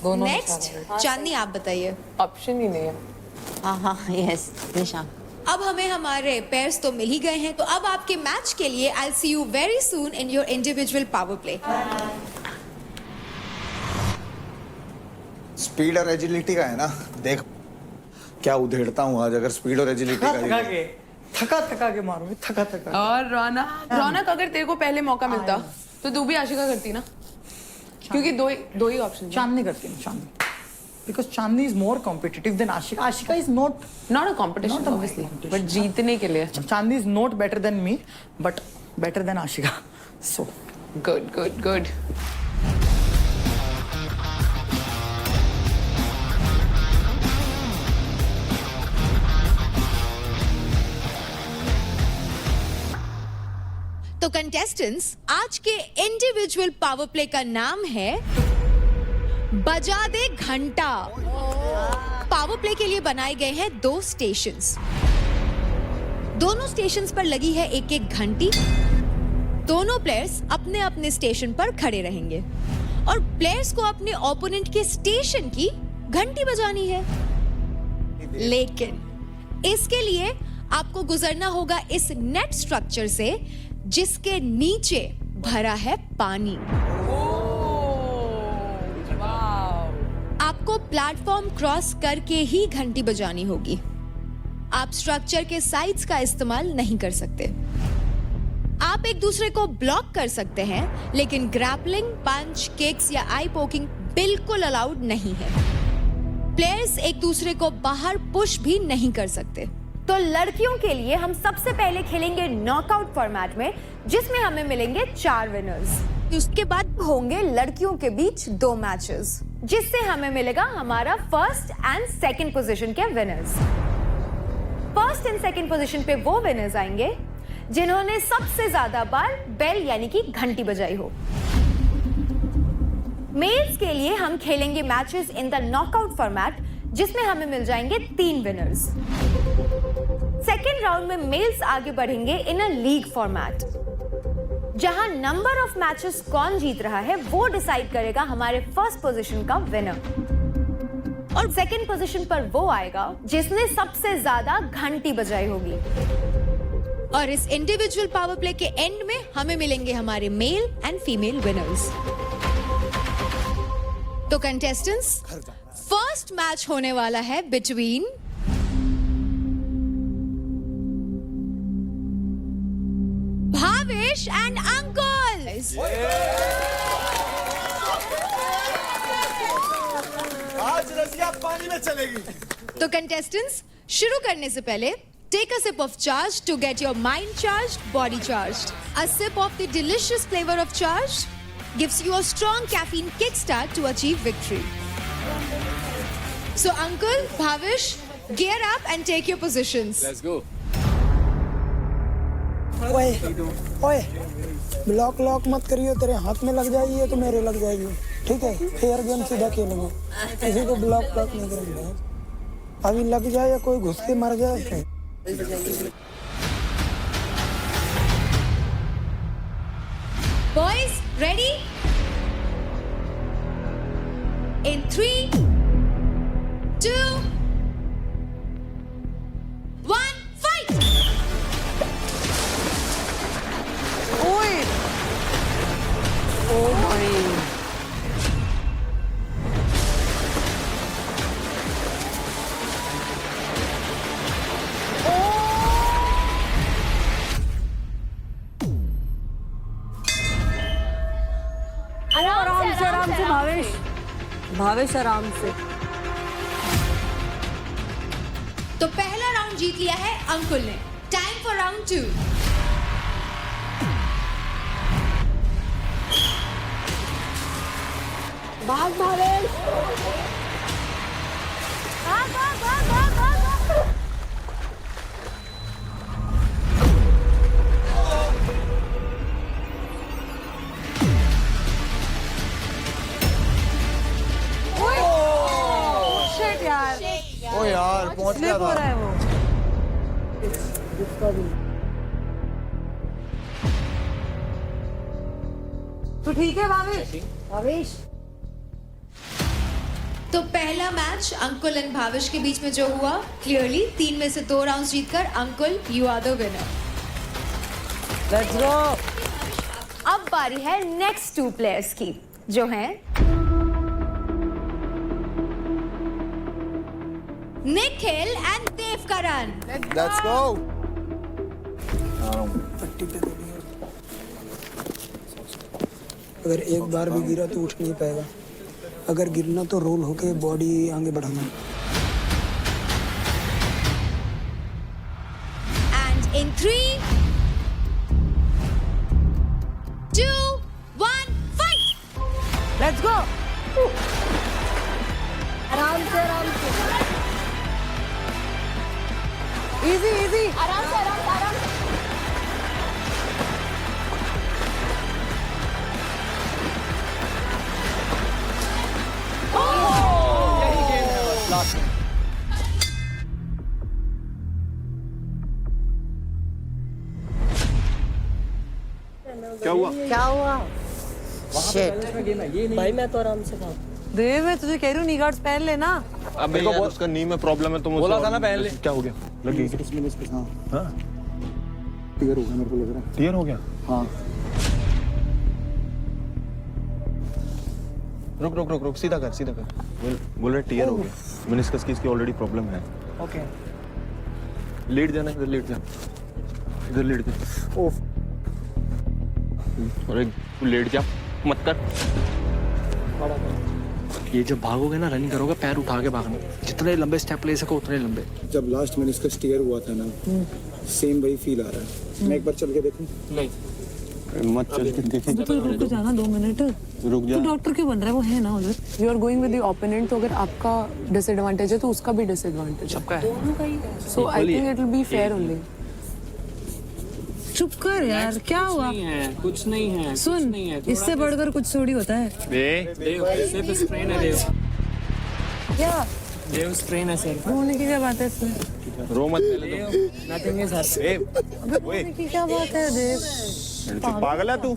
दोनों. नेक्स्ट चांदनी आप बताइए. ऑप्शन ही नहीं है. हाँ यस निशा. अब हमें हमारे पेयर्स तो मिल ही गए हैं, तो अब आपके मैच के लिए I see you very soon in your individual power play. Speed और एजिलिटी का है ना. देख क्या उधेड़ता हूँ आज. अगर स्पीड और एजिलिटी का थका के मारूंगी. थका. और रौनक अगर तेरे को पहले मौका मिलता तो तू भी आशिका करती ना, क्योंकि दो ही ऑप्शन. चांदनी करती हूँ. चांदनी. Because Chandni is more competitive than Ashika. Ashika is not a competition, obviously, but जीतने के लिए. Chandni is not better than me, but better than Ashika. So good. तो कंटेस्टेंट्स, आज के इंडिविजुअल पावर प्ले का नाम है बजा दे घंटा. पावर प्ले के लिए बनाए गए हैं 2 स्टेशंस. दोनों स्टेशंस पर लगी है एक घंटी. दोनों प्लेयर्स अपने अपने स्टेशन पर खड़े रहेंगे और प्लेयर्स को अपने ओपोनेंट के स्टेशन की घंटी बजानी है. लेकिन इसके लिए आपको गुजरना होगा इस नेट स्ट्रक्चर से जिसके नीचे भरा है पानी. आपको प्लेटफॉर्म क्रॉस करके ही घंटी बजानी होगी. आप स्ट्रक्चर के साइड्स का इस्तेमाल नहीं कर सकते. आप एक दूसरे को ब्लॉक कर सकते हैं, लेकिन ग्रैपलिंग, पंच, किक्स या आई पोकिंग बिल्कुल अलाउड नहीं है. प्लेयर्स एक दूसरे को बाहर पुश भी नहीं कर सकते. तो लड़कियों के लिए हम सबसे पहले खेलेंगे नॉकआउट फॉर्मेट में, जिसमें हमें मिलेंगे 4 विनर्स. उसके बाद होंगे लड़कियों के बीच 2 मैचेस, जिससे हमें मिलेगा हमारा फर्स्ट एंड सेकंड पोजीशन के winners. First and second position पे वो विनर्स आएंगे जिन्होंने सबसे ज्यादा बार बेल यानी कि घंटी बजाई हो। मेल्स के लिए हम खेलेंगे matches in the knockout format, जिसमें हमें मिल जाएंगे 3 विनर्स। सेकेंड राउंड में मेल्स आगे बढ़ेंगे इन अ लीग फॉर्मेट, जहां नंबर ऑफ मैचेस कौन जीत रहा है वो डिसाइड करेगा हमारे फर्स्ट पोजीशन का विनर। और सेकेंड पोजीशन पर वो आएगा जिसने सबसे ज्यादा घंटी बजाई होगी। और इस इंडिविजुअल पावर प्ले के एंड में हमें मिलेंगे हमारे मेल एंड फीमेल विनर्स। तो कंटेस्टेंट्स, फर्स्ट मैच होने वाला है बिटवीन भावेश एंड अंकुल। आज रसिया पानी में चलेगी। तो कंटेस्टेंट्स, शुरू करने से पहले take a sip of charge to get your mind charge, body charge. A sip of the delicious flavour of charge gives you a strong caffeine kickstart to achieve victory. So Uncle, Bhavish, gear up and take your positions. Let's go. ओए block lock मत करियो, तेरे हाथ में लग जाएगी ये तो मेरे लग जाएगी, ठीक है? फेयर गेम सीधा खेलेंगे, किसी को ब्लॉक लॉक नहीं करेंगे। अभी लग जाए या कोई घुस के मर जाए। Boys, ready? In 3, 2, 1, fight! ओए ओ भाई आराम से भावेश, भावेश आराम से। तो पहला राउंड जीत लिया है अंकुल ने। Time for round 2। भाग भावेश, भाग भाग भाग भाग भाग। ओ यार पहुंच गया हो रहा है वो। तो ठीक है भावेश, भावेश। तो पहला मैच अंकुल एंड भाविश के बीच में जो हुआ, क्लियरली 3 में से 2 राउंड्स जीतकर Ankul you are the winner. Let's go. अब बारी है नेक्स्ट 2 प्लेयर्स की, जो हैं Nikhil and Devkaran. Let's go. पट्टी पे अगर एक बार भी गिरा तो उठ नहीं पाएगा, अगर गिरना तो रोल होके बॉडी आगे बढ़ाना। And in 3, 2, 1, fight! लेट्स गो। आराम से आराम से, इजी इजी, आराम से आराम से आराम से। क्या हुआ? क्या हुआ? Shit. भाई मैं तो आराम से था। देव, मैं तुझे कह रही हूँ नी गार्ड्स पहन लेना। अब यार उसका नी में प्रॉब्लम है तो बोला था ना पहन ले। क्या हो गया? लग गई? हाँ क्लियर हो गया मेरे को लग रहा है। क्लियर हो गया? हाँ रुक रुक रुक रुक, सीधा कर सीधा कर। बोल रहे टीयर हो गया, मेनिस्कस की इसकी ऑलरेडी प्रॉब्लम है। ओके, लेट जाना, इधर लेट जा, इधर लेट जा। ओफ, अरे तू लेट जा मत कर। ये जब भागोगे ना, रनिंग करोगे, पैर उठा के भागना, जितने लंबे स्टेप ले सको उतने लंबे। जब लास्ट मेनिस्कस टीयर हुआ था ना, सेम वही फील आ रहा है। मैं एक बार चल के देखूं? नहीं, मत चल के देखे। तो रुक जाना 2 मिनट। रुक जा। तू डॉक्टर क्यों बन रहा है? वो है ना उधर। You are going with the opponent, तो अगर आपका डिसएडवांटेज है तो उसका भी डिसएडवांटेज सबका है। So I think it will be fair only. चुप कर यार, क्या हुआ? कुछ नहीं है। सुन, इससे बढ़कर कुछ थोड़ी होता है। देव सिर्फ स्ट्रेन है। देव क्या? देव स्ट्रेन है सर। रोने की क्या बात है इसमें? रो मत पहले तो। नथिंग इज अबे रोने की क्या बात है देव? पागल है तू?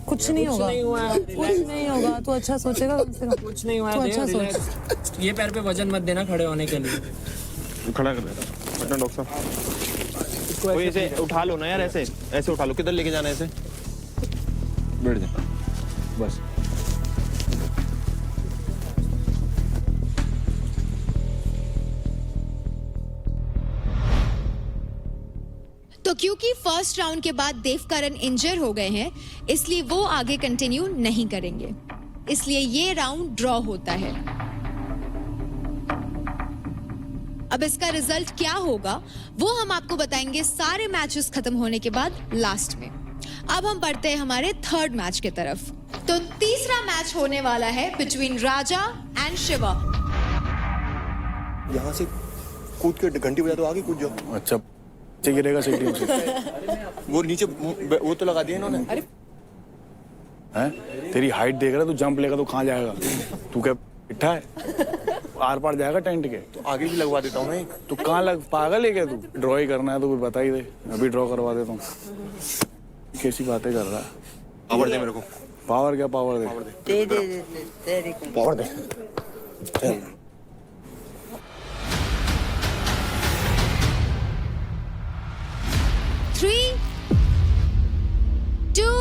कुछ नहीं होगा, कुछ नहीं होगा। तू अच्छा सोचेगा कम से कम। कुछ नहीं हुआ तू है। अच्छा देव, सोच। relax। ये पैर पे वजन मत देना खड़े होने के लिए। खड़ा कर देता पटना डॉक्टर साहब। कोई ऐसे उठा लो ना यार, ऐसे ऐसे उठा लो। किधर लेके जाना है ऐसे? बैठ जा बस। तो क्योंकि फर्स्ट राउंड के बाद देवकरण इंजर हो गए हैं, इसलिए वो आगे कंटिन्यू नहीं करेंगे, इसलिए ये राउंड ड्रॉ होता है। अब इसका रिजल्ट क्या होगा वो हम आपको बताएंगे सारे मैचेस खत्म होने के बाद लास्ट में। अब हम बढ़ते हैं हमारे थर्ड मैच की तरफ। तो तीसरा मैच होने वाला है बिटवीन राजा एंड शिवा। यहाँ से कूद के घंटी बजा तो आगे कूद जाओ। अच्छा गिरेगा सीढ़ियों से। वो नीचे वो तो लगा दिया इन्होंने। हैं? तेरी हाइट देख रहा है, तू जंप लेगा तो कहाँ जाएगा? तू क्या इट्ठा है? आर पार जाएगा टेंट के। तो आगे भी लगवा देता हूँ मैं। तू कहाँ लग पागल है क्या? तू ड्रॉ ही करना है तो कुछ बता ही दे, अभी ड्रॉ करवा देता हूँ। कैसी बातें कर रहा है? पावर दे मेरे को। पावर क्या पावर दे? पावर दे। चल। 3, 2,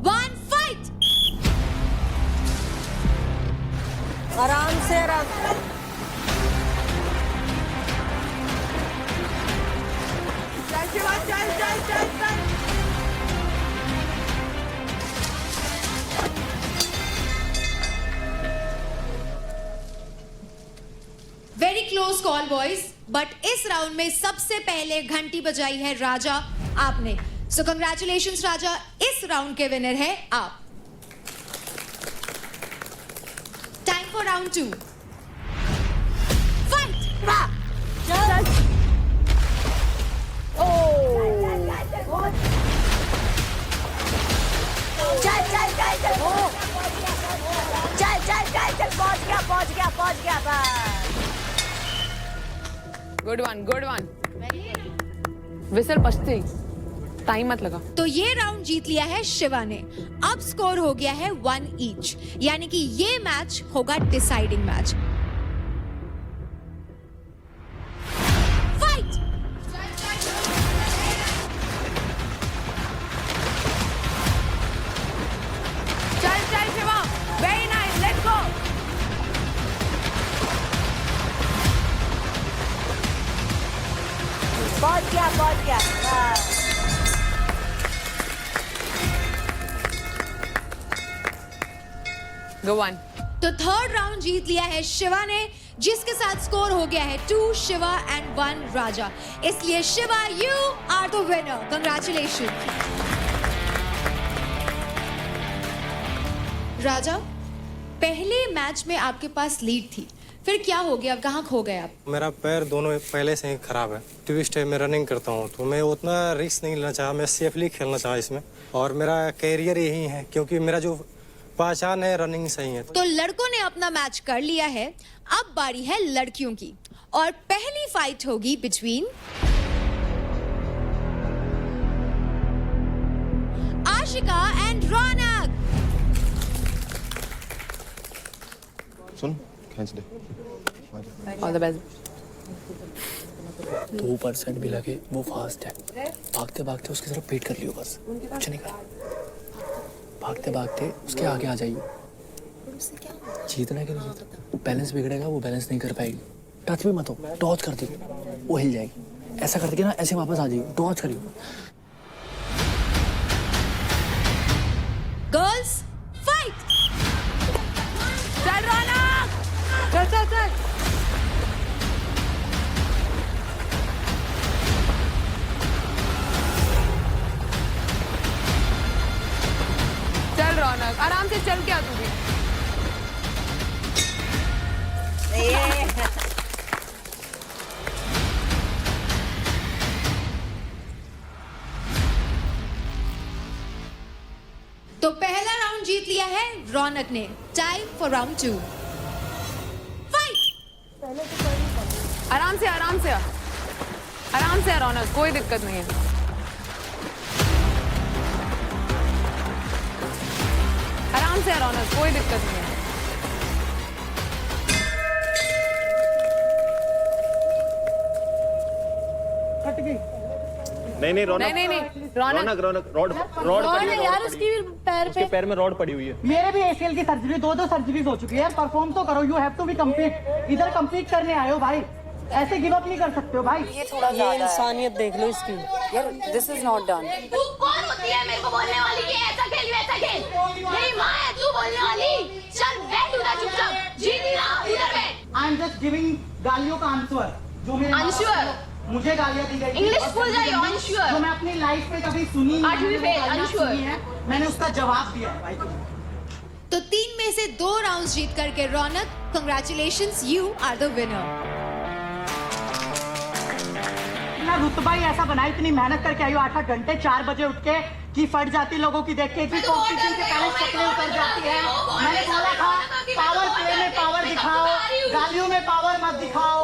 1 फाइट। आराम से आराम। Very close call boys, but इस राउंड में सबसे पहले घंटी बजाई है राजा आपने। सो कंग्रेचुलेशंस राजा, इस राउंड के विनर है आप। Time for round 2। फाइट। पहुंच गया बस। Good one. विसल बजते ही टाइम मत लगा। तो ये राउंड जीत लिया है शिवा ने। अब स्कोर हो गया है 1 ईच, यानी कि ये मैच होगा डिसाइडिंग मैच। फाइट। चल Shiva, very nice, let's go. पहुंच गया। Go one. तो थर्ड राउंड जीत लिया है शिवा ने, जिसके साथ स्कोर हो गया है 2 शिवा एंड 1 राजा। इसलिए Shiva, you are the winner. Congratulation. Raja, पहले मैच में आपके पास लीड थी, फिर क्या हो गया? कहाँ खो गए आप? मेरा पैर दोनों पहले से ही खराब है। ट्विस्ट है, मैं रनिंग करता हूँ तो मैं उतना रिस्क नहीं लेना चाहा, मैं सेफली खेलना चाहा इसमें, और मेरा कैरियर यही है क्योंकि मेरा जो पहचान है रनिंग सही है। तो लड़कों ने अपना मैच कर लिया है, अब बारी है लड़कियों की, और पहली फाइट होगी बिटवीन आशिका एंड रौनक। सुन, खींच दे। All the best. 2% भी लगे, वो फास्ट है। भागते भागते उसकी तरफ पेट कर लियो बस, कुछ नहीं कर। भागते भागते उसके आगे आ जाइए। जीतना है कि नहीं जीतना? बैलेंस बिगड़ेगा, वो बैलेंस नहीं कर पाएगी। टच भी मत हो, डॉज कर दी, वो हिल जाएगी। ऐसा करके ना, ऐसे वापस आ जाइए, डॉज करियो। Girls fight. चल रौनक, चल। आराम से चल क्या तू भी। तो पहला राउंड जीत लिया है रौनक ने। Time for round 2। फाइट। आराम से आराम से आराम से रौनक, कोई दिक्कत नहीं है। आराम से रौनक, कोई दिक्कत नहीं है। नहीं रौनक, नहीं रौनक, रौनक रॉड पड़ी है यार उसकी पैर उसके पैर में रॉड पड़ी हुई है। मेरे भी एसीएल की सर्जरी, दो सर्जरीज हो चुकी है। परफॉर्म तो करो, you have to be complete. इधर कंप्लीट करने आए हो भाई, ऐसे गिव अप नहीं कर सकते हो भाई। ये इंसानियत देख लो इसकी यार, दिस इज नॉट डन। तू कौन होती है मेरे को बोलने वाली कि ऐसा खेल वैसा खेल? मेरी माँ है तू बोलने वाली? चल बैठ उधर चुपचाप, जीत ही रहा, उधर बैठ। आई एम जस्ट गिविंग गालियों का आंसर जो मेरे Unsure? मुझे गालियां दी गई। इंग्लिश भूल जाइए, unsure। जो मैं अपनी लाइफ में कभी सुनी नहीं, आठवीं फेल, unsure। मैंने उसका जवाब दिया है भाई। तो 3 में से 2 राउंड्स जीत करके Raunak, congratulations, you are the winner. इतना रुतबा ही ऐसा बना, इतनी मेहनत करके आई हो 8-8 घंटे, 4 बजे उठ के कि फट जाती लोगों की देख के, कि कॉम्पिटिशन के पहले शक्लें उतर जाती है। मैंने बोला था पावर प्ले में पावर दिखाओ, गालियों में पावर मत दिखाओ।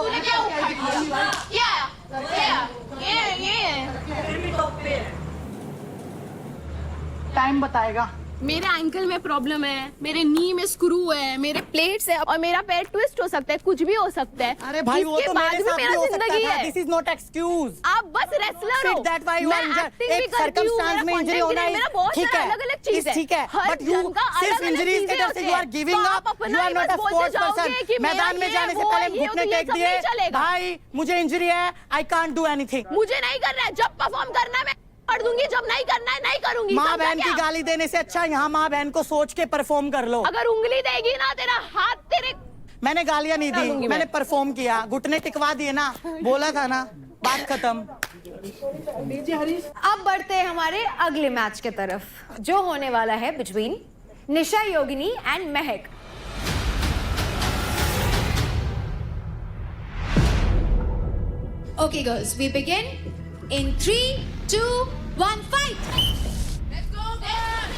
टाइम बताएगा। मेरे एंकल में प्रॉब्लम है, मेरे नी में स्क्रू है, मेरे प्लेट्स है और मेरा पैर ट्विस्ट हो सकता है, कुछ भी हो सकता है। अरे भाई वो तो मेरे साथ भी हो सकता जिंदगी था। है। This is not excuse. आप बस रेसलर हो। That why you are injured. एक सर्कमस्टेंस में इंजरी होना है, ठीक है, अलग-अलग चीज है, ठीक है, बट यू सिर्फ इंजरीज की वजह से you are giving up. You are not a sports person. मैदान में जाने से पहले घुटने टेक दिए। भाई मुझे इंजरी है, आई कांट डू एनीथिंग। मुझे नहीं करना है, जब परफॉर्म करना है मैं कर दूंगी, जब नहीं करना है नहीं करूंगी। माँ बहन की गाली देने से अच्छा यहाँ माँ बहन को सोच के परफॉर्म कर लो। अगर उंगली देगी ना तेरा हाथ तेरे। मैंने गालियां नहीं दी, मैंने परफॉर्म किया, घुटने टिकवा दिए ना, बोला था ना, बात खत्म। अब बढ़ते हैं हमारे अगले मैच के तरफ, जो होने वाला है between Nisha Yogini and Mahak. Okay girls, we begin in 3, 2, 1, fight! Let's go, girls!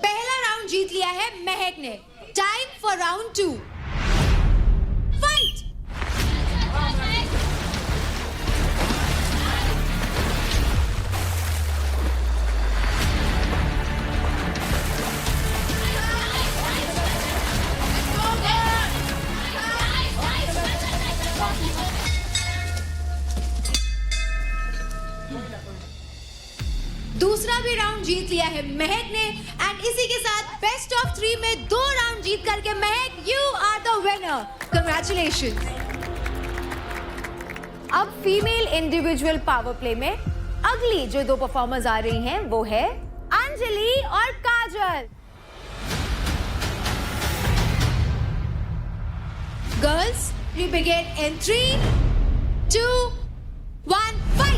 पहला राउंड जीत लिया है महक ने। Time for round 2। फाइट! दूसरा भी राउंड जीत लिया है महक ने, एंड इसी के साथ बेस्ट ऑफ 3 में 2 राउंड जीत करके Mahak, you are the winner. Congratulations. अब फीमेल इंडिविजुअल पावर प्ले में अगली जो 2 परफॉर्मर्स आ रही हैं वो है अंजलि और Kajal. Girls, we begin in 3, 2, 1, fight!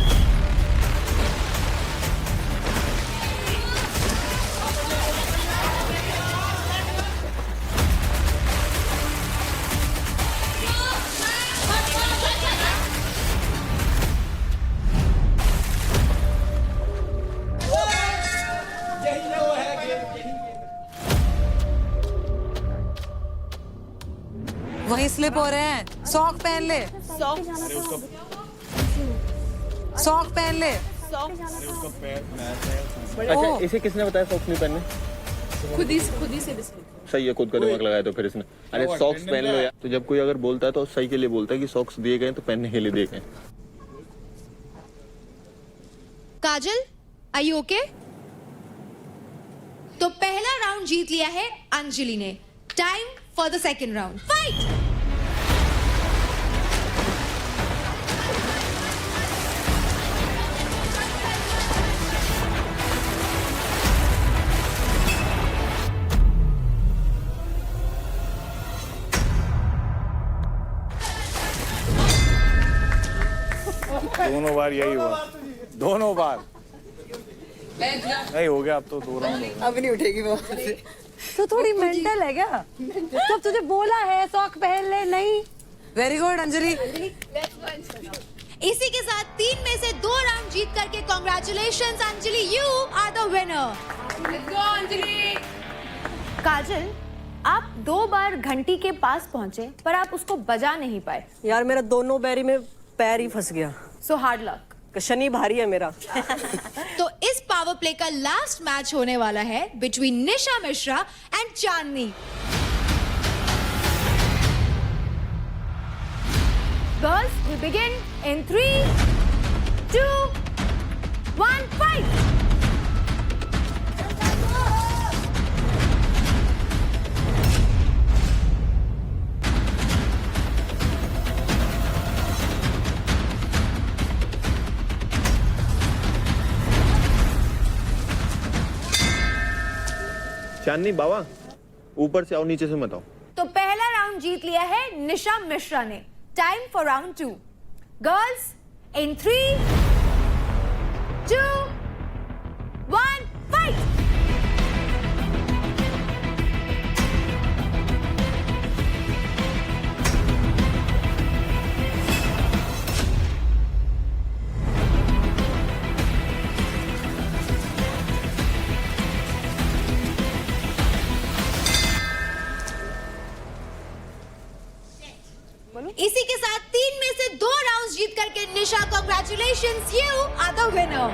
वही स्लिप हो रहे हैं। सॉक पहन ले, सॉक पहन ले। अच्छा, इसे किसने बताया सॉक्स नहीं पहनने? खुद ही से सही है, खुद का दिमाग लगाया तो फिर इसने। अरे सॉक्स पहन लो यार। तो जब कोई अगर बोलता है तो सही के लिए बोलता है कि सॉक्स दिए गए तो पहनने के लिए दिए गए। काजल, आर यू ओके? तो पहला राउंड जीत लिया है अंजलि ने। Time for the second round. Fight! दोनों बार यही हुआ, दोनों बार नहीं हो गया। अब तो 2 राउंड हो गए। अब नहीं उठेगी वो से। तो थोड़ी मेंटल है क्या? जब तुझे बोला है सॉक पहन ले, नहीं। Very good Anjali. इसी के साथ 3 में से 2 राउंड जीत करके congratulations Anjali, you are the winner. Let's go Anjali. Kajal, आप 2 बार घंटी के पास पहुंचे पर आप उसको बजा नहीं पाए। यार मेरा दोनों बैरी में पैर ही फंस गया। So hard luck. शनि भारी है मेरा। तो इस पावर प्ले का लास्ट मैच होने वाला है between Nisha Mishra and Chandni. Girls, we begin in 3, 2, 1, fight. Chandni बाबा ऊपर से आओ, नीचे से मत आओ। तो पहला राउंड जीत लिया है निशा मिश्रा ने। Time for round 2। Girls, in 3, 2, 1, fight. इसी के साथ 3 में से 2 राउंड्स जीत करके Nisha, congratulations, you are the winner.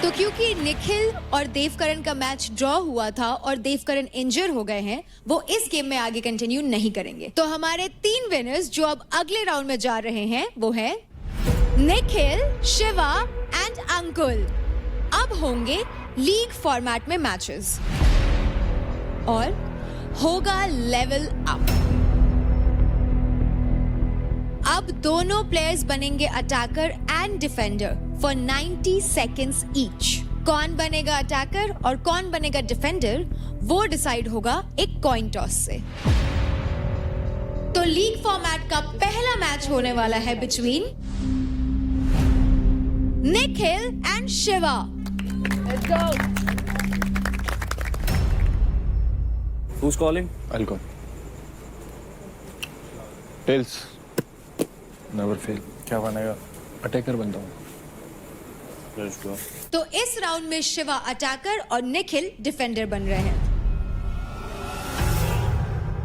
तो क्योंकि निखिल और देवकरण का मैच ड्रॉ हुआ था और देवकरण इंजर हो गए हैं, वो इस गेम में आगे कंटिन्यू नहीं करेंगे। तो हमारे 3 विनर्स जो अब अगले राउंड में जा रहे हैं वो है निखिल, शिवा एंड अंकुल। अब होंगे लीग फॉर्मेट में मैचेस और होगा लेवल अप। अब दोनों प्लेयर्स बनेंगे attacker and defender for 90 seconds each. कौन बनेगा अटैकर और कौन बनेगा डिफेंडर वो डिसाइड होगा एक कॉइन टॉस से। तो लीग फॉर्मेट का पहला मैच होने वाला है between Nikhil and Shiva. Let's go. Who's calling? I'll go. Tails. Never fail. क्या बनेगा? अटैकर बनता हूँ। Let's go. तो इस राउंड में शिवा अटैकर और निखिल डिफेंडर बन रहे हैं।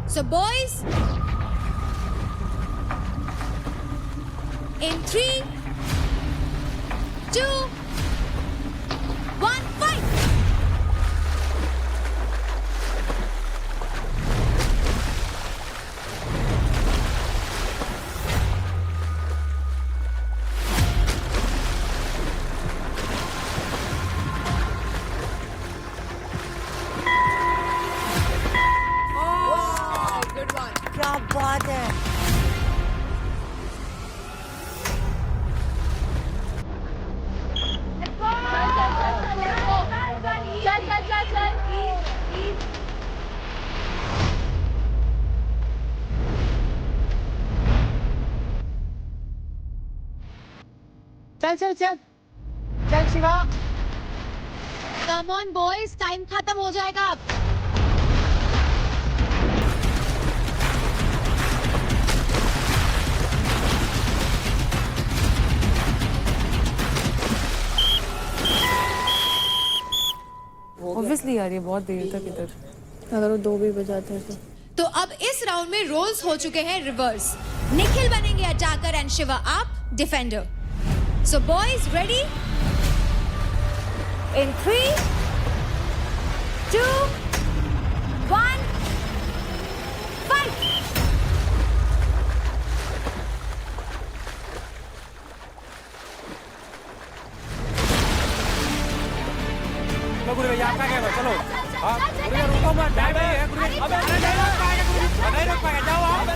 So boys, in 3, 2, 1, fight! क्या बात है। चल चल चल चल Shiva. Come on boys, time खत्म हो जाएगा अब। ऑब्वियसली यार ये बहुत देर तक इधर, अगर वो 2 भी बजाते हैं तो अब इस राउंड में रोल्स हो चुके हैं रिवर्स। निखिल बनेंगे अटैकर एंड शिवा आप defender. So boys ready? In 3, 2, 1, fight! चलो रुको मत, नहीं रोक पाएगा, जाओ आप।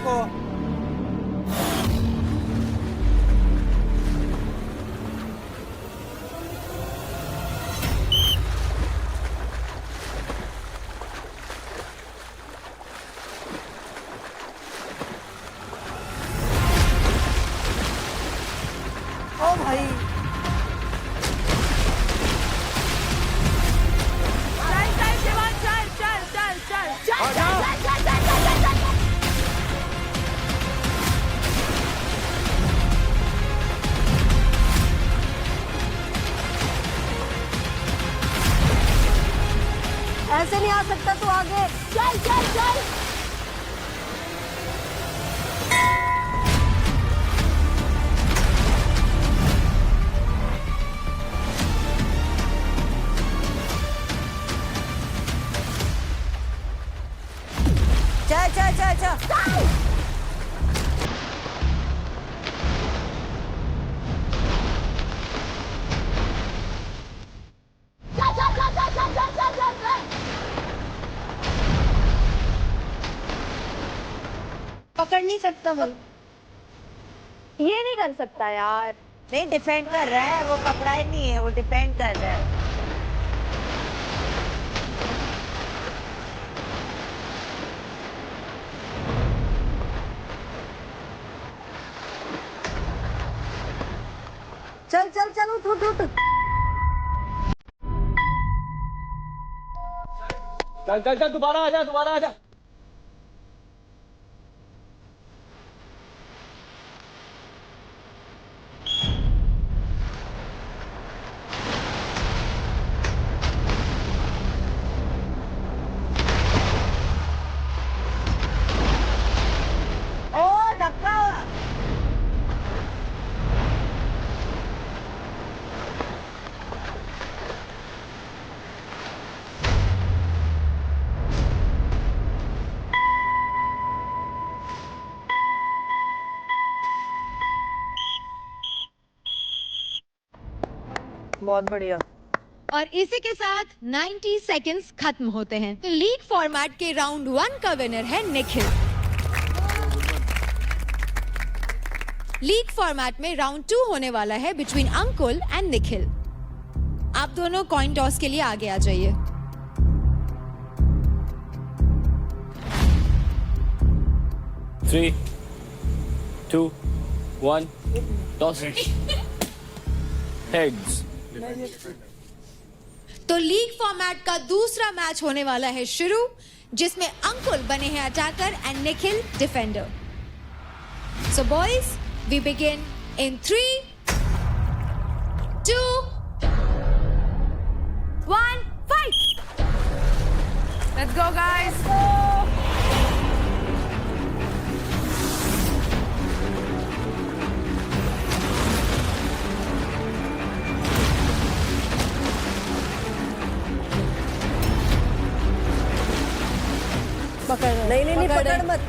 आपको। ओ भाई ऐसे नहीं आ सकता तू आगे। चल चल चल। चल चल चल चल। पकड़ नहीं सकता वो, ये नहीं कर सकता यार। नहीं डिफेंड कर रहा है वो, पकड़ा ही नहीं है, वो डिफेंड कर रहा है। चल चल चल उठ उठ उठ। चल चल चल, दोबारा आ जा, दोबारा आ जा। ओ धक्का। बहुत बढ़िया। और इसी के साथ 90 सेकंड्स खत्म होते हैं। लीग फॉर्मेट के राउंड 1 का विनर है निखिल। लीग फॉर्मेट में राउंड 2 होने वाला है बिटवीन अंकुल एंड निखिल। आप दोनों कॉइन टॉस के लिए आगे आ जाइए। Three, 2, 1, toss. हेड्स। तो लीग फॉर्मेट का दूसरा मैच होने वाला है शुरू, जिसमें अंकुल बने हैं attacker and Nikhil defender. So boys, we begin in 3, 2, 1, fight. Let's go guys. पकड़ नहीं नहीं नहीं पकड़ मत।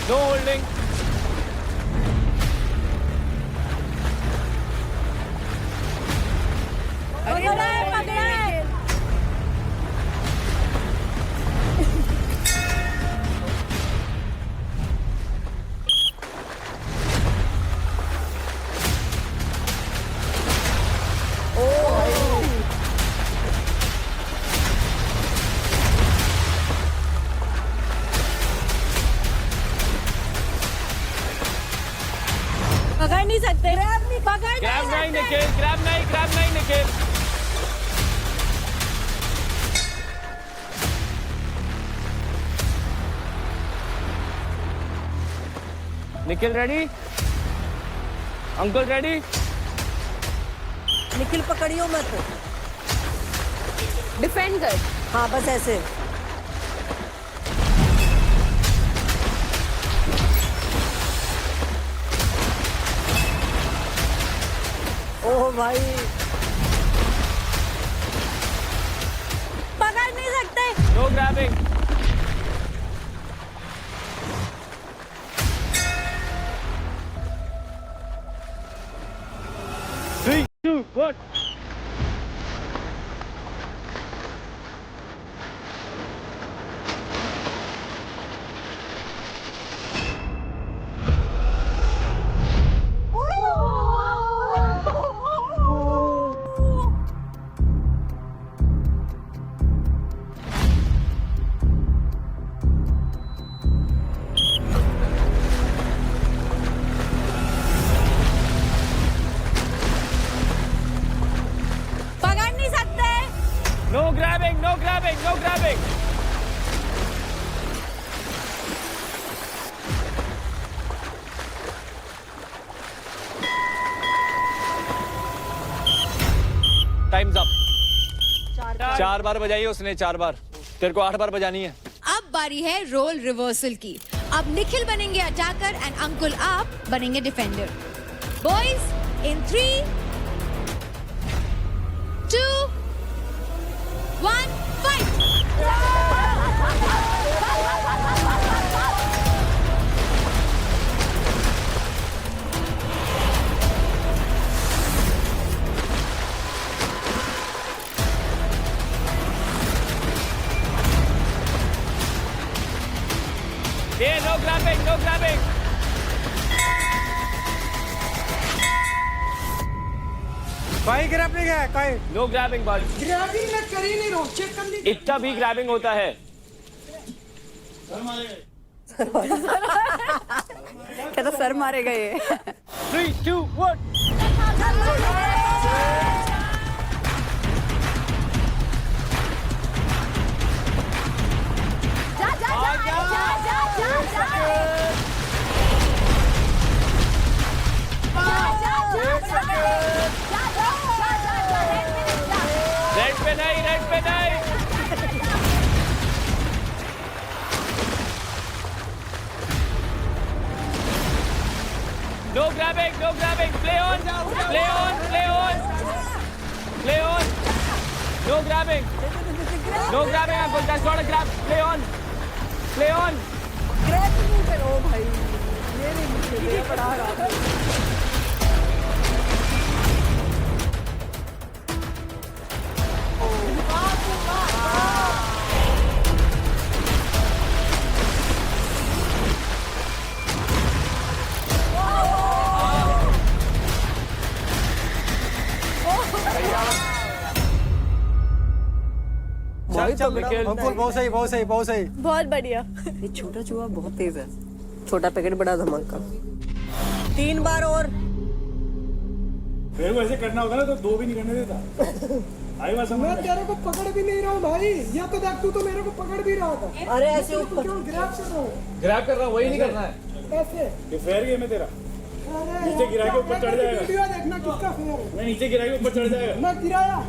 No holding. पकड़ नहीं सकते। पकड़ ग्रैब नहीं निखिल, ग्रैब नहीं निखिल। निखिल रेडी? अंकल रेडी? निखिल पकड़ियो मत। डिफेंड कर। हाँ बस ऐसे। ओह भाई पकड़ नहीं सकते। No grabbing. Three, 2, 1. grabbing, no grabbing. Time's up. 4 बार बजाई उसने, 4 बार। तेरे को 8 बार बजानी है। अब बारी है रोल रिवर्सल की। अब निखिल बनेंगे अटैकर एंड अंकुल आप बनेंगे defender. Boys in 3, 2, 1 fight. Yeah, no grabbing, no grabbing. कोई ग्रैबलिंग है, कोई No grabbing, बॉल। ग्रैबिंग मैं कर ही नहीं रहा हूँ, चेक कर लीजिए। इतना भी ग्रैबिंग होता है। कहता सर मारेगा ये। 3, 2, 1. रेड पे नहीं, रेड पे नहीं। No grabbing, no grabbing. Play on, play on, play on, play on. No grabbing, no grabbing. Uncle, that's not a grab. Play on, play on. Grab नहीं करो भाई, ये नहीं मुझे ये पढ़ा रहा था। बहुत सही, बहुत सही, बहुत सही। बहुत बढ़िया। ये छोटा चूहा बहुत तेज है। छोटा पैकेट बड़ा धमाका। 3 बार और। मेरे को ऐसे करना होगा ना तो 2 भी नहीं करने देता। आई बात समझ। मैं तेरे को पकड़ भी नहीं रहा हूँ भाई, ये तो देख तू तो मेरे को पकड़ भी रहा था। अरे ऐसे ऊपर क्यों ग्रैब कर रहा हूँ? ग्रैब कर रहा हूँ, वही नहीं करना है। ऐसे ये फेयर गेम है तेरा। नीचे गिरा के ऊपर चढ़ जाएगा। वीडियो देखना किसका फेयर है। मैं नीचे गिरा के ऊपर चढ़ जाएगा। मैं गिराया।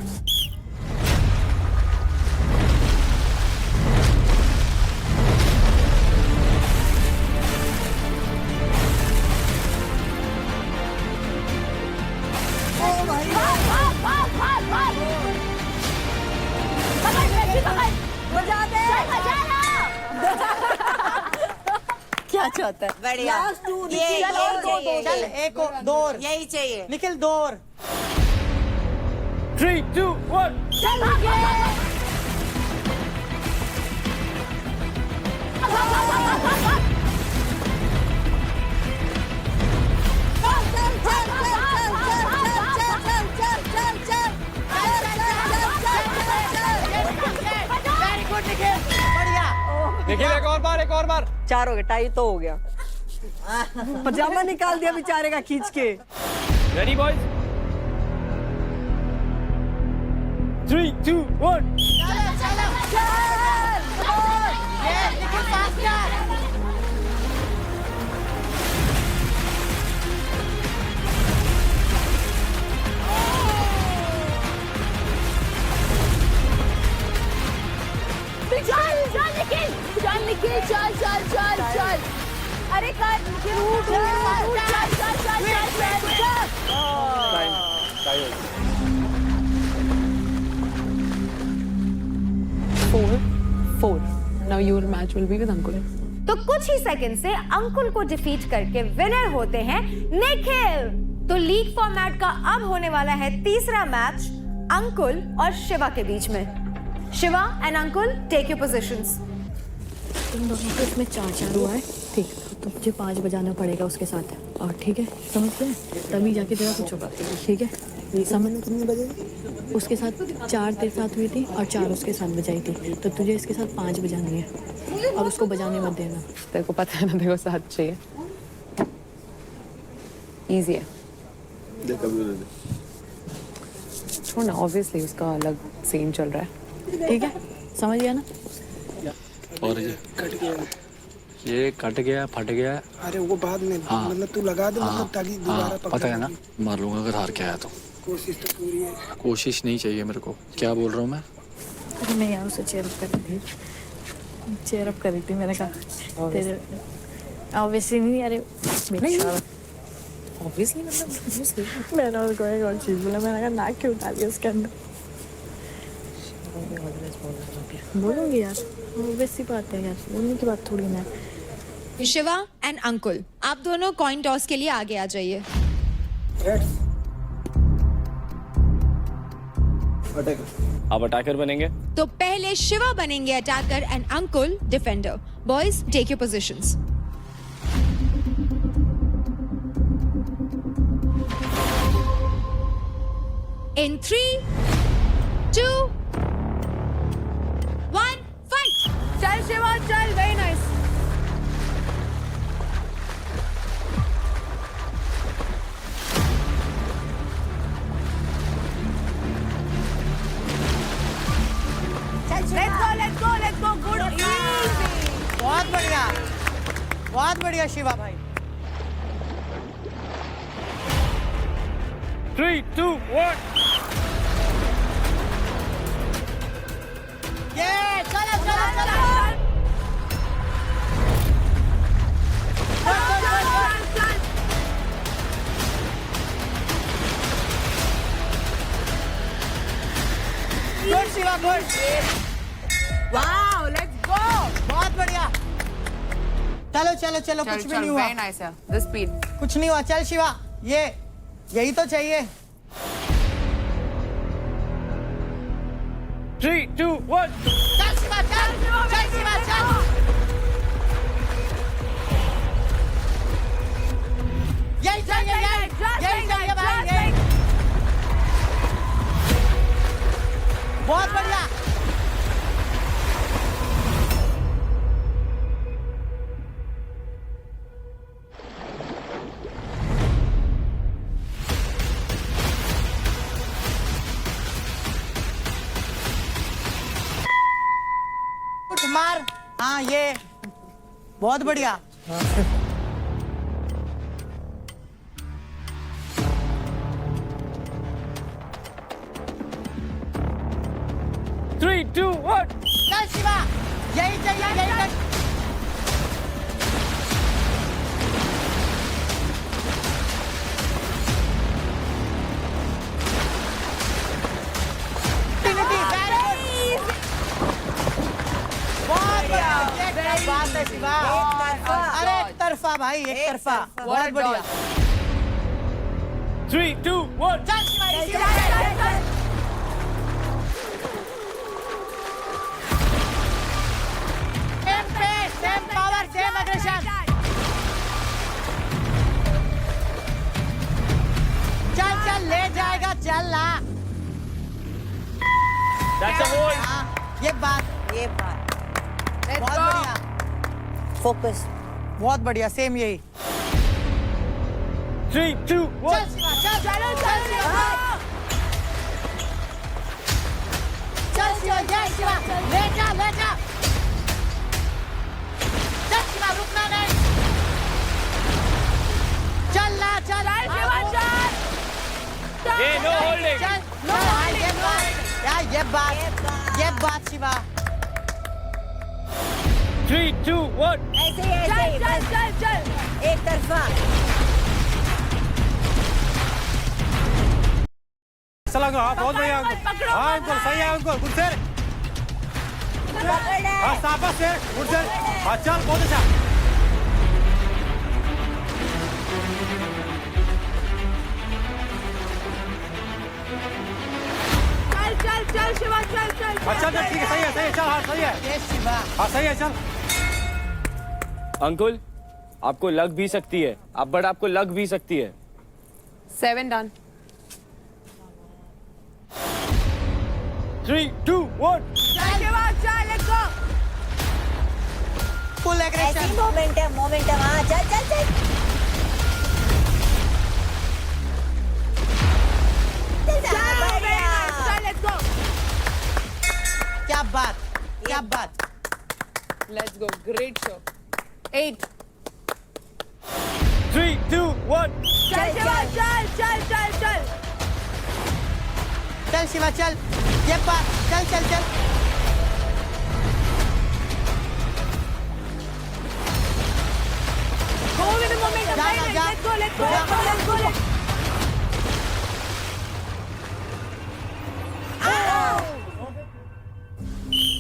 क्या चाहता है? बढ़िया। ये चल एक और दौर, यही चाहिए। निखिल दौर। 3, 2, 1. निखिल एक और बार, एक और बार। 4 हो गए, टाई तो हो गया। पजामा निकाल दिया बेचारे का खींच के। Ready boys? 3, 2, 1. चल चल चल चल। अरे कर रूट चल चल चल चल। 4. Now your match will be with Ankur. तो कुछ ही सेकंड से अंकुल को डिफीट करके विनर होते हैं निखिल। तो लीग फॉर्मेट का अब होने वाला है तीसरा मैच अंकुल और शिवा के बीच में। Shiva and Ankul take your positions. तुम दोनों को इसमें 4-4 हुआ है, ठीक, तो मुझे 5 बजाना पड़ेगा उसके साथ, और ठीक है, समझ गए? तभी जाके तेरा कुछ होगा, ठीक है? समझ कितने बजे? उसके साथ 4 तेरे साथ हुई थी और 4 उसके साथ बजाई थी, तो तुझे इसके साथ 5 बजानी है और उसको बजाने मत देना। तेरे को पता है ना, देखो साथ चाहिए। इजी है। छोड़ ना, ऑब्वियसली उसका अलग सीन चल रहा है। ठीक है, समझ गया ना? और ये कट गया, फट गया। अरे वो बाद में हाँ। मतलब तू लगा दे, मतलब ताकि दोबारा पकड़ पता है ना, मार लूंगा अगर हार के आया तो। कोशिश तो पूरी है। कोशिश नहीं चाहिए मेरे को। क्या बोल रहा हूँ मैं? अरे मैं यहाँ उसे चेयर अप कर रही थी, चेयर अप कर रही थी। मैंने कहा तेरे ऑब्वियसली नहीं, अरे ऑब्वियसली मतलब मैंने उसको एक और चीज़ बोला, मैंने कहा नाक क्यों डाली उसके अंदर। बोलूँगी यार, ऑब्वियसली बात है यार, बोलने की बात थोड़ी ना है। शिवा एंड अंकुल, आप दोनों कॉइन टॉस के लिए आगे आ जाइए। आप अटैकर बनेंगे। तो पहले शिवा बनेंगे attacker and Ankul defender. Boys take your positions. In 3, 2, 1, fight! चल शिवा चल, very nice. Let's go, good, easy। बहुत बढ़िया, बहुत बढ़िया शिवा भाई। 3, 2, 1। ये चलो चलो चलो। Good Shiva, good. Wow, let's go. बहुत बढ़िया। चलो चलो चलो, कुछ भी नहीं हुआ। वेरी नाइस यार, द स्पीड। कुछ नहीं हुआ, चल शिवा, ये यही तो चाहिए। 3, 2, 1। चल शिवा, चल चल शिवा, चल। यही चाहिए, यही चाहिए भाई, यही। बहुत बढ़िया। मार, हाँ ये बहुत बढ़िया। 3, 2, 1। चल शिवा, यही चाहिए, यही चाहिए। बात है शिवा। अरे एक तरफा भाई, एक तरफा, बहुत बढ़िया। 3, 2, 1। चल Shiva, same pace, same power, same aggression. चल चल, ले जाएगा, चल ला। That's a hold। हाँ, ये बात बहुत बढ़िया। फोकस। बहुत बढ़िया, सेम यही। 3, 2, 1। चल शिवा, चल चलो, चल शिवा, चल शिवा, जय शिवा, ले जा, ले जा। चल शिवा, रुकना नहीं। चल ला, चल शिवा, चल। ये नो होल्डिंग। चल, नो होल्डिंग। यार ये बात शिवा। 3, 2, 1। चल। एक तरफा। चला गया, बहुत बढ़िया अंकुल। हाँ अंकुल, सही है अंकुल, गुड सर। हाँ शाबाश सर, गुड सर। हाँ चल, बहुत अच्छा। चल शिवा, चल। अच्छा ठीक है, सही है, चल। हाँ सही है, ये शिवा। हाँ सही है, चल। अंकुल, आपको लग भी सकती है, आपको लग भी सकती है। 7 डन। 3, 2, 1। चल शिवा, चल, let's go. Full aggression. Momentum. हाँ चल। चल, लेट्स गो। क्या बात, Great show. 8. 3, 2, 1. चल शिवा चल चल चल चल चल शिवा चल ये पा चल चल चल Go with the momentum. Let's go, let's go, let's go, let's go, let's go.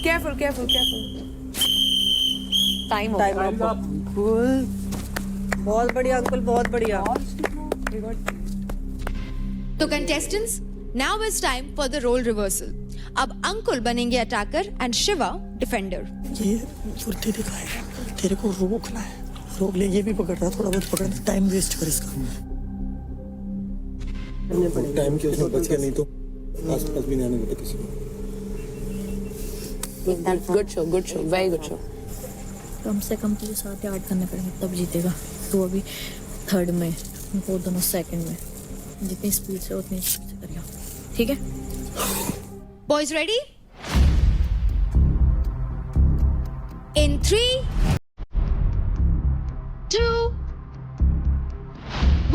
Careful, careful, careful. Time Ankul बहुत बढ़िया अंकुल बहुत बढ़िया तो contestants, now is time for the role reversal. अब अंकुल बनेंगे अटैकर एंड शिवा डिफेंडर। ये फुर्ती दिखाएगा, तेरे को रोकना है, रोक ले। ये भी पकड़ रहा, थोड़ा बहुत पकड़, टाइम वेस्ट कर इसका। टाइम के उसमें बच गया, नहीं तो आसपास भी नहीं आने देता किसी को। Good show, good show, very good show. कम से कम तुझे 7 या 8 करने पड़ेंगे तब जीतेगा। तो अभी 3rd में, वो दोनों 2nd में। जितनी स्पीड से उतनी स्पीड से करिए, ठीक है? Boys ready? In 3, 2,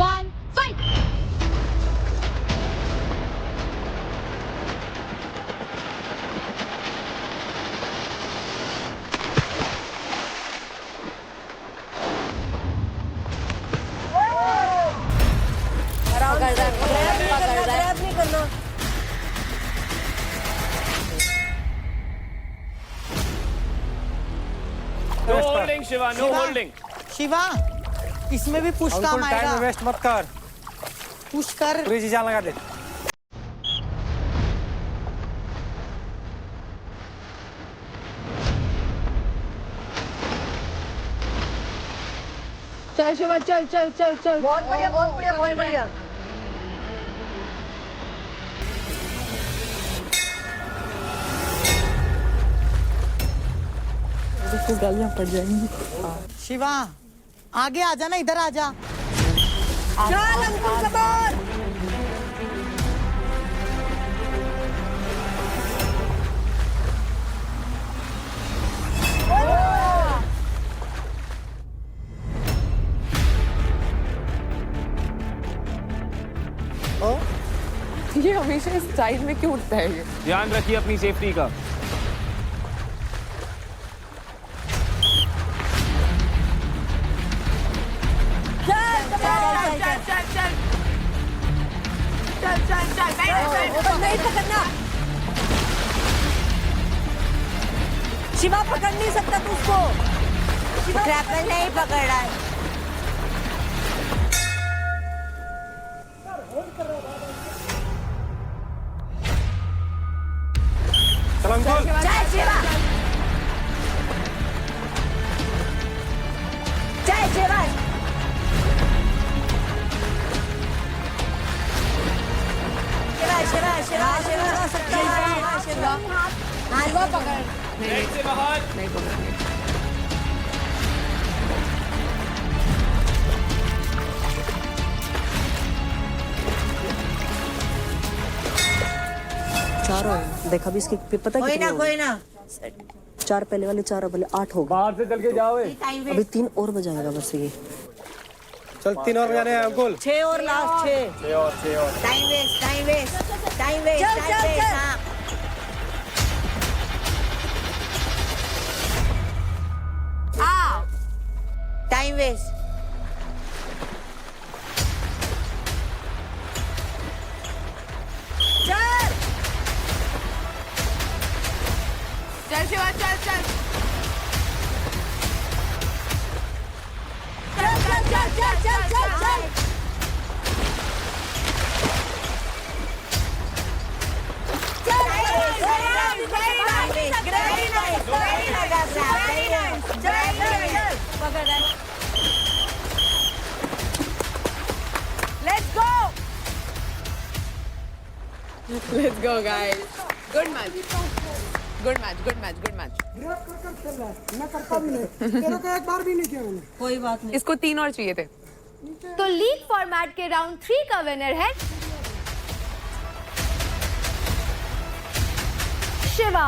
1, fight! No holding, Shiva. No holding. Shiva इसमें भी पुश काम आएगा। टाइम वेस्ट मत कर, पुश कर। पूरी चीज़ लगा दे। चल शिवा चल चल चल चल। बहुत बढ़िया बहुत बढ़िया बहुत बढ़िया। इसको गालियां पड़ जाएंगी। शिवा आगे आ जा ना, इधर आ जा। चल अंकुल कमाल। ये हमेशा इस साइड में क्यों उठता है ये? ध्यान रखिए अपनी सेफ्टी का। नहीं पकड़ना। शिवा पकड़ नहीं सकता तू उसको। ग्रैपल नहीं पकड़ रहा है। चल अंकुल। जय शिवा, जय शिवा। शिवा शिवा शिवा शिवा शिवा शिवा पकड़। नहीं से बाहर। नहीं पकड़ेंगे। चार देखा भी इसके पता है कितने कोई ना 4 पहले वाले 4 वाले 8 हो गए। बाहर से चल के जाओ। अभी 3 और बजाएगा बस ये। चल 3 और बजाने हैं अंकुल। 6 और लास्ट 6 और time waste time waste time waste. चल चल चल। Time waste. चल चल शिवा चल चल चल चल चल चल चल चल। Let's go. Let's go guys. Good match. Good match. Good match. Good match. मैं करता भी नहीं, तेरा को एक बार भी नहीं किया मैंने। कोई बात नहीं। इसको 3 और चाहिए थे। तो लीग फॉर्मेट के राउंड 3 का विनर है शिवा।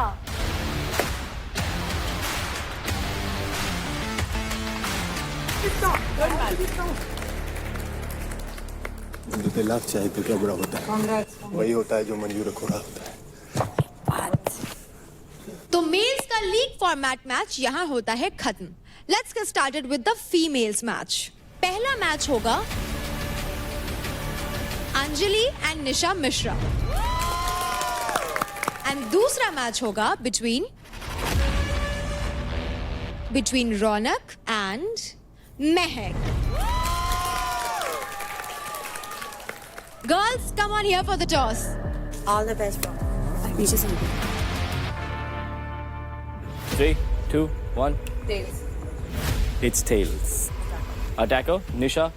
जितने लाख चाहे तो क्या बुरा होता है, वही होता है जो मंजूर खोड़ा होता है। तो मेल्स का लीग फॉर्मेट मैच यहां होता है खत्म। Let's get started with the females match. पहला मैच होगा Anjali and Nisha Mishra, and दूसरा मैच होगा between Raunak and Mahak. Girls, come on here for the toss. All the best, bro. पीछे से 3, 2, 1. Tails. It's tails. Attacker, Nisha.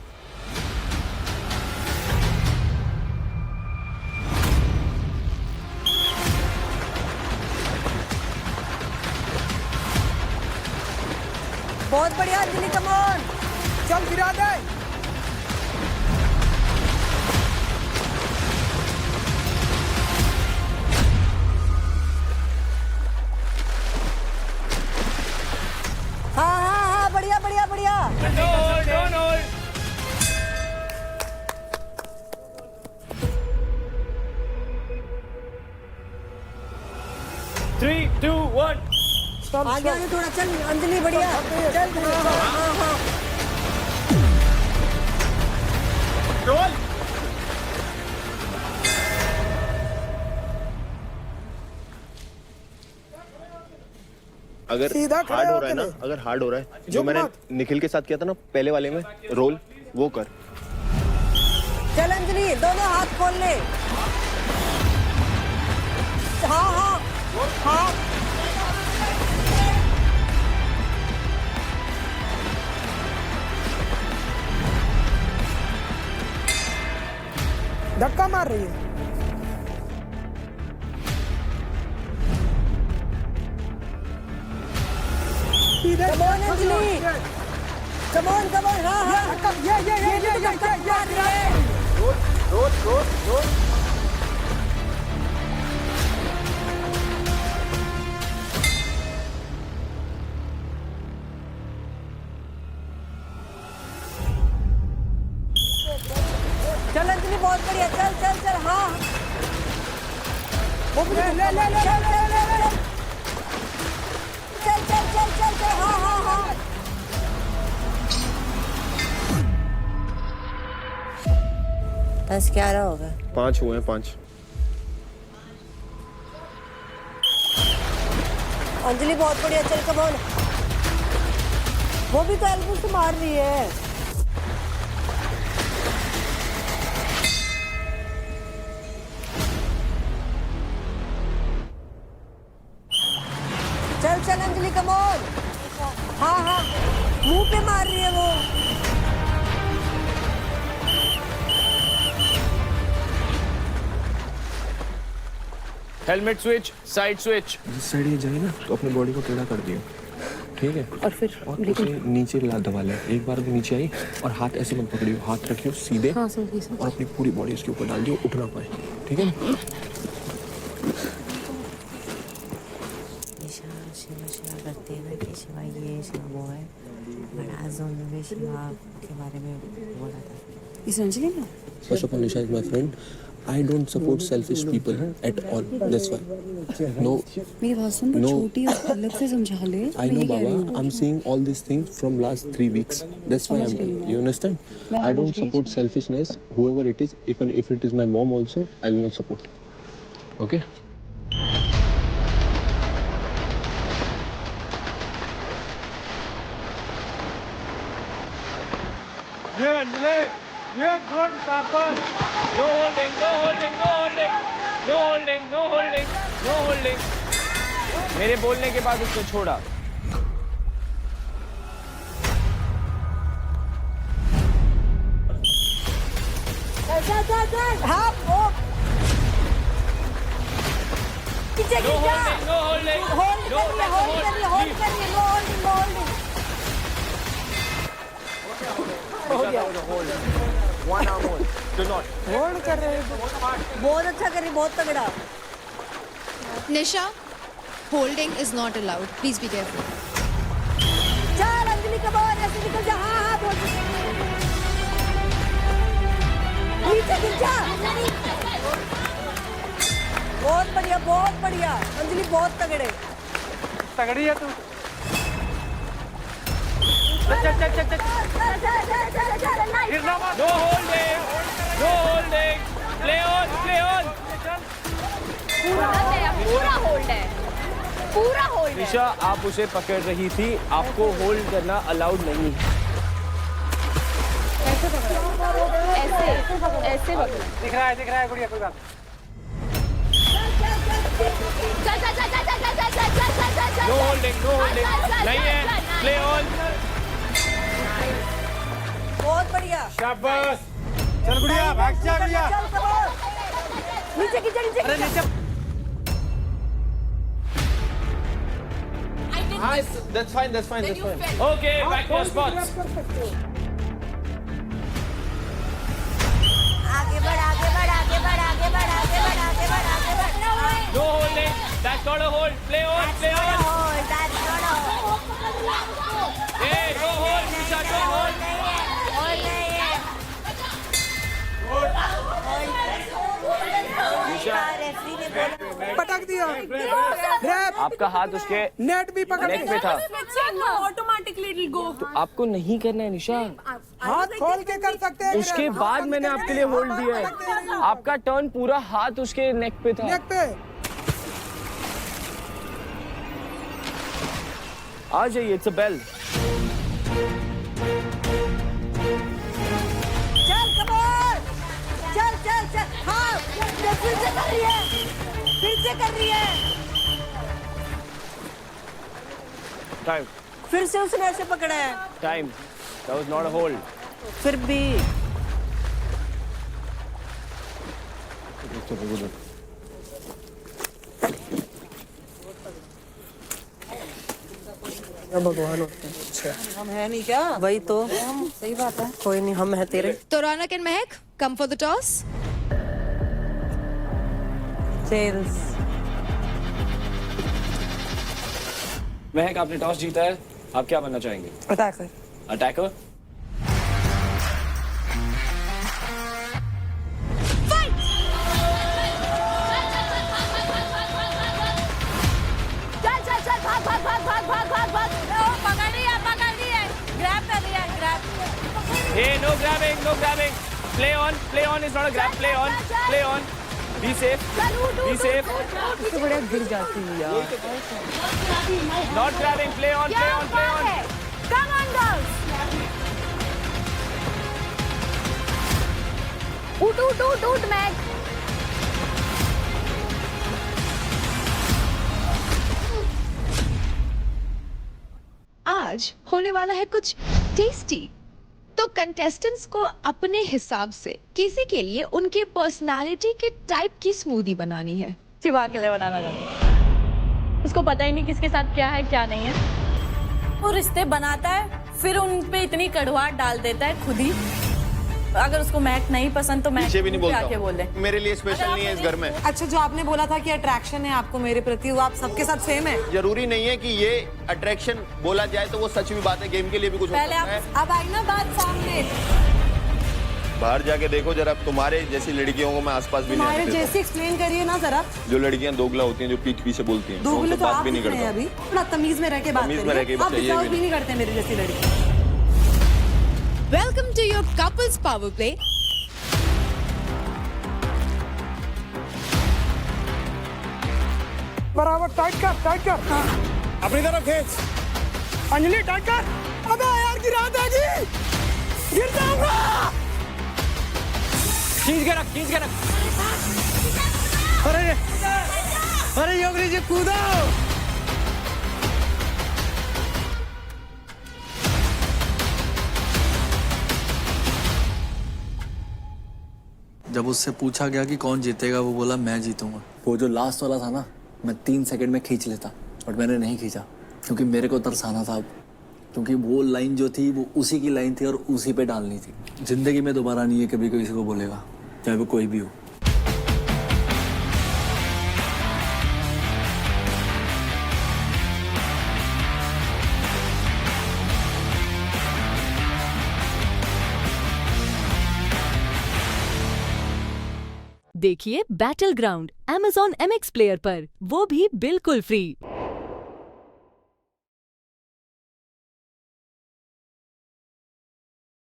बहुत बढ़िया Anjali, come on, चल गिरा दे। हाँ, बढ़िया बढ़िया बढ़िया। Don't hold. 3, 2, 1. आगे आगे थोड़ा चल अंजलि, बढ़िया चल। हाँ। रोल। अगर हार्ड हो रहा है ना, अगर हार्ड हो रहा है, जो मैंने निखिल के साथ किया था ना पहले वाले में रोल, वो कर। चल अंजलि, दोनों हाथ खोल ले। हाँ। धक्का मार रही है। Come on, Anjali. Come on. हाँ. ये. रोल. चल अंजलि, बहुत बढ़िया, चल। हाँ. ले. चल। हाँ. 10-11 हो गए। 5 हुए हैं, 5। अंजलि बहुत बढ़िया, चल कम ऑन। वो भी तो एल्बो से मार रही है। चल अंजलि, कम ऑन। हाँ, मुंह पे मार रही है वो। Helmet switch, side switch. जिस साइड ये जाए ना तो अपनी बॉडी को टेढ़ा कर दियो, ठीक है? और फिर उसे नीचे दबा ले। एक बार भी नीचे आई और हाथ ऐसे मत पकड़ियो, हाथ रखियो सीधे। हाँ, सही। और अपनी पूरी बॉडी इसके ऊपर डाल दियो, उठ ना पाए, ठीक है? शिवा करती है ना कि शिवा ये शिवा वो है, बट आज उन्होंने शिवा के बारे में बोला था। इस अंजलि ने First of all, Nisha is my friend. I don't support selfish people at all. That's why. No. मेरी बात सुन, तो छोटी है, उसको अलग से समझा ले। I know, Baba. I'm seeing all these things from last 3 weeks. That's why I'm. You understand? I don't support selfishness. Whoever it is, even if it is my mom also, I will not support. Okay? No holding. मेरे बोलने के बाद उसको छोड़ा। चल। हाँ, वो पीछे No holding. होल्ड करिए, नो होल्डिंग। हो गया। One arm hold. Do not. Hold कर रहे हैं। बहुत अच्छा करिए, बहुत तगड़ा। Nisha, holding is not allowed. Please be careful. चल अंजलि, कम ऑन, ऐसे निकल जा। हाँ, हाथ होल्ड नीचे गिर जा। बहुत बढ़िया बहुत बढ़िया अंजलि बहुत तगड़े। तगड़ी है तू। चल चल चल चल गिरना मत। No holding no holding. Play on play on. पूरा होल्ड है पूरा होल्ड है। निशा आप उसे पकड़ रही थी, आपको होल्ड करना अलाउड नहीं है। ऐसे ऐसे पकड़। दिख रहा है गुड़िया कोई बात। चल चल चल चल चल चल चल चल चल चल। नो होल्डिंग नहीं है। Play on. बहुत बढ़िया शाबाश। चल गुड़िया भाग जा गुड़िया। नीचे नीचे नीचे। अरे नीचे। हाँ that's fine that's fine that's fine. Okay back to your spots. आगे बढ़ आगे बढ़ आगे बढ़ आगे बढ़ आगे बढ़ आगे बढ़ आगे बढ़। No holding. That's not a hold. Play on play on. hold that's not a hold। Hey no hold Nisha no hold. hold नहीं है। पटक दिया। आपका हाथ उसके नेट भी पकड़ नेक पे था। Automatically go. तो आपको नहीं करना है निशा। हाथ खोल के कर सकते हैं। उसके बाद मैंने आपके लिए होल्ड दिया है। आपका टर्न पूरा हाथ उसके नेक पे था। नेक पे। आ जाइए इट्स अ बेल। चल कमर चल चल चल। हाँ फिर से कर रही है फिर से कर रही है। टाइम फिर से उसने ऐसे पकड़ा है। Time that was not a hold. फिर भी भगवान होते हैं। अच्छा हम है नहीं क्या? वही तो सही बात है। कोई नहीं हम है तेरे। तो Raunak and Mahak come for the toss. सेल्स महक आपने टॉस जीता है, आप क्या बनना चाहेंगे? अटैकर। अटैकर। चल चल चल भाग भाग भाग भाग भाग भाग भाग। पकड़ रही है ग्रैब कर रही है grab. Hey no grabbing. Play on is not a grab. Play on. Be safe. Be safe. इससे बड़े गिर जाती है यार। Not grabbing. Play on. Come on girls. उठ मैक। आज होने वाला है कुछ टेस्टी। तो कंटेस्टेंट्स को अपने हिसाब से किसी के लिए उनके पर्सनालिटी के टाइप की स्मूदी बनानी है। शिवा के लिए बनाना चाहती हूँ। उसको पता ही नहीं किसके साथ क्या है क्या नहीं है। वो रिश्ते बनाता है फिर उन पे इतनी कड़वाहट डाल देता है खुद ही। अगर उसको मैक नहीं पसंद तो मैक भी नहीं बोलता आके बोले। मेरे लिए स्पेशल नहीं है इस घर में। अच्छा जो आपने बोला था कि अट्रैक्शन है आपको मेरे प्रति वो आप सबके साथ सेम है। जरूरी नहीं है कि ये अट्रैक्शन बोला जाए तो वो सच भी बात है, गेम के लिए भी कुछ हो पहले सकता है। अब आई ना बात सामने। बाहर जाके देखो जरा, तुम्हारे जैसी लड़कियों को मैं आसपास भी नहीं तुम्हारे आने देता। जैसे एक्सप्लेन करिए ना जरा। जो लड़कियां दोगला होती हैं, जो पीठ पीछे बोलती हैं, दोगले उनसे तो बात आप भी नहीं दिख रहे हैं करता। अभी। थोड़ा तमीज में रह के बात तमीज में रह के करिए। आप चाहिए भी डिजर्व भी नहीं करते मेरे जैसी लड़की। Welcome to your couples power play. बराबर टाइट कर। अपनी तरफ खींच। अंजलि टाइट कर। अबे यार गिरा देगी। गिर जाऊंगा। खींच के रख। अरे योगरी जी कूदो। जब उससे पूछा गया कि कौन जीतेगा, वो बोला मैं जीतूंगा। वो जो लास्ट वाला था ना, मैं 3 सेकंड में खींच लेता, बट मैंने नहीं खींचा क्योंकि मेरे को तरसाना था। क्योंकि वो लाइन जो थी वो उसी की लाइन थी और उसी पे डालनी थी। जिंदगी में दोबारा नहीं है कभी किसी को बोलेगा, चाहे वो कोई भी हो। देखिए battle ground Amazon MX player पर, वो भी बिल्कुल फ्री।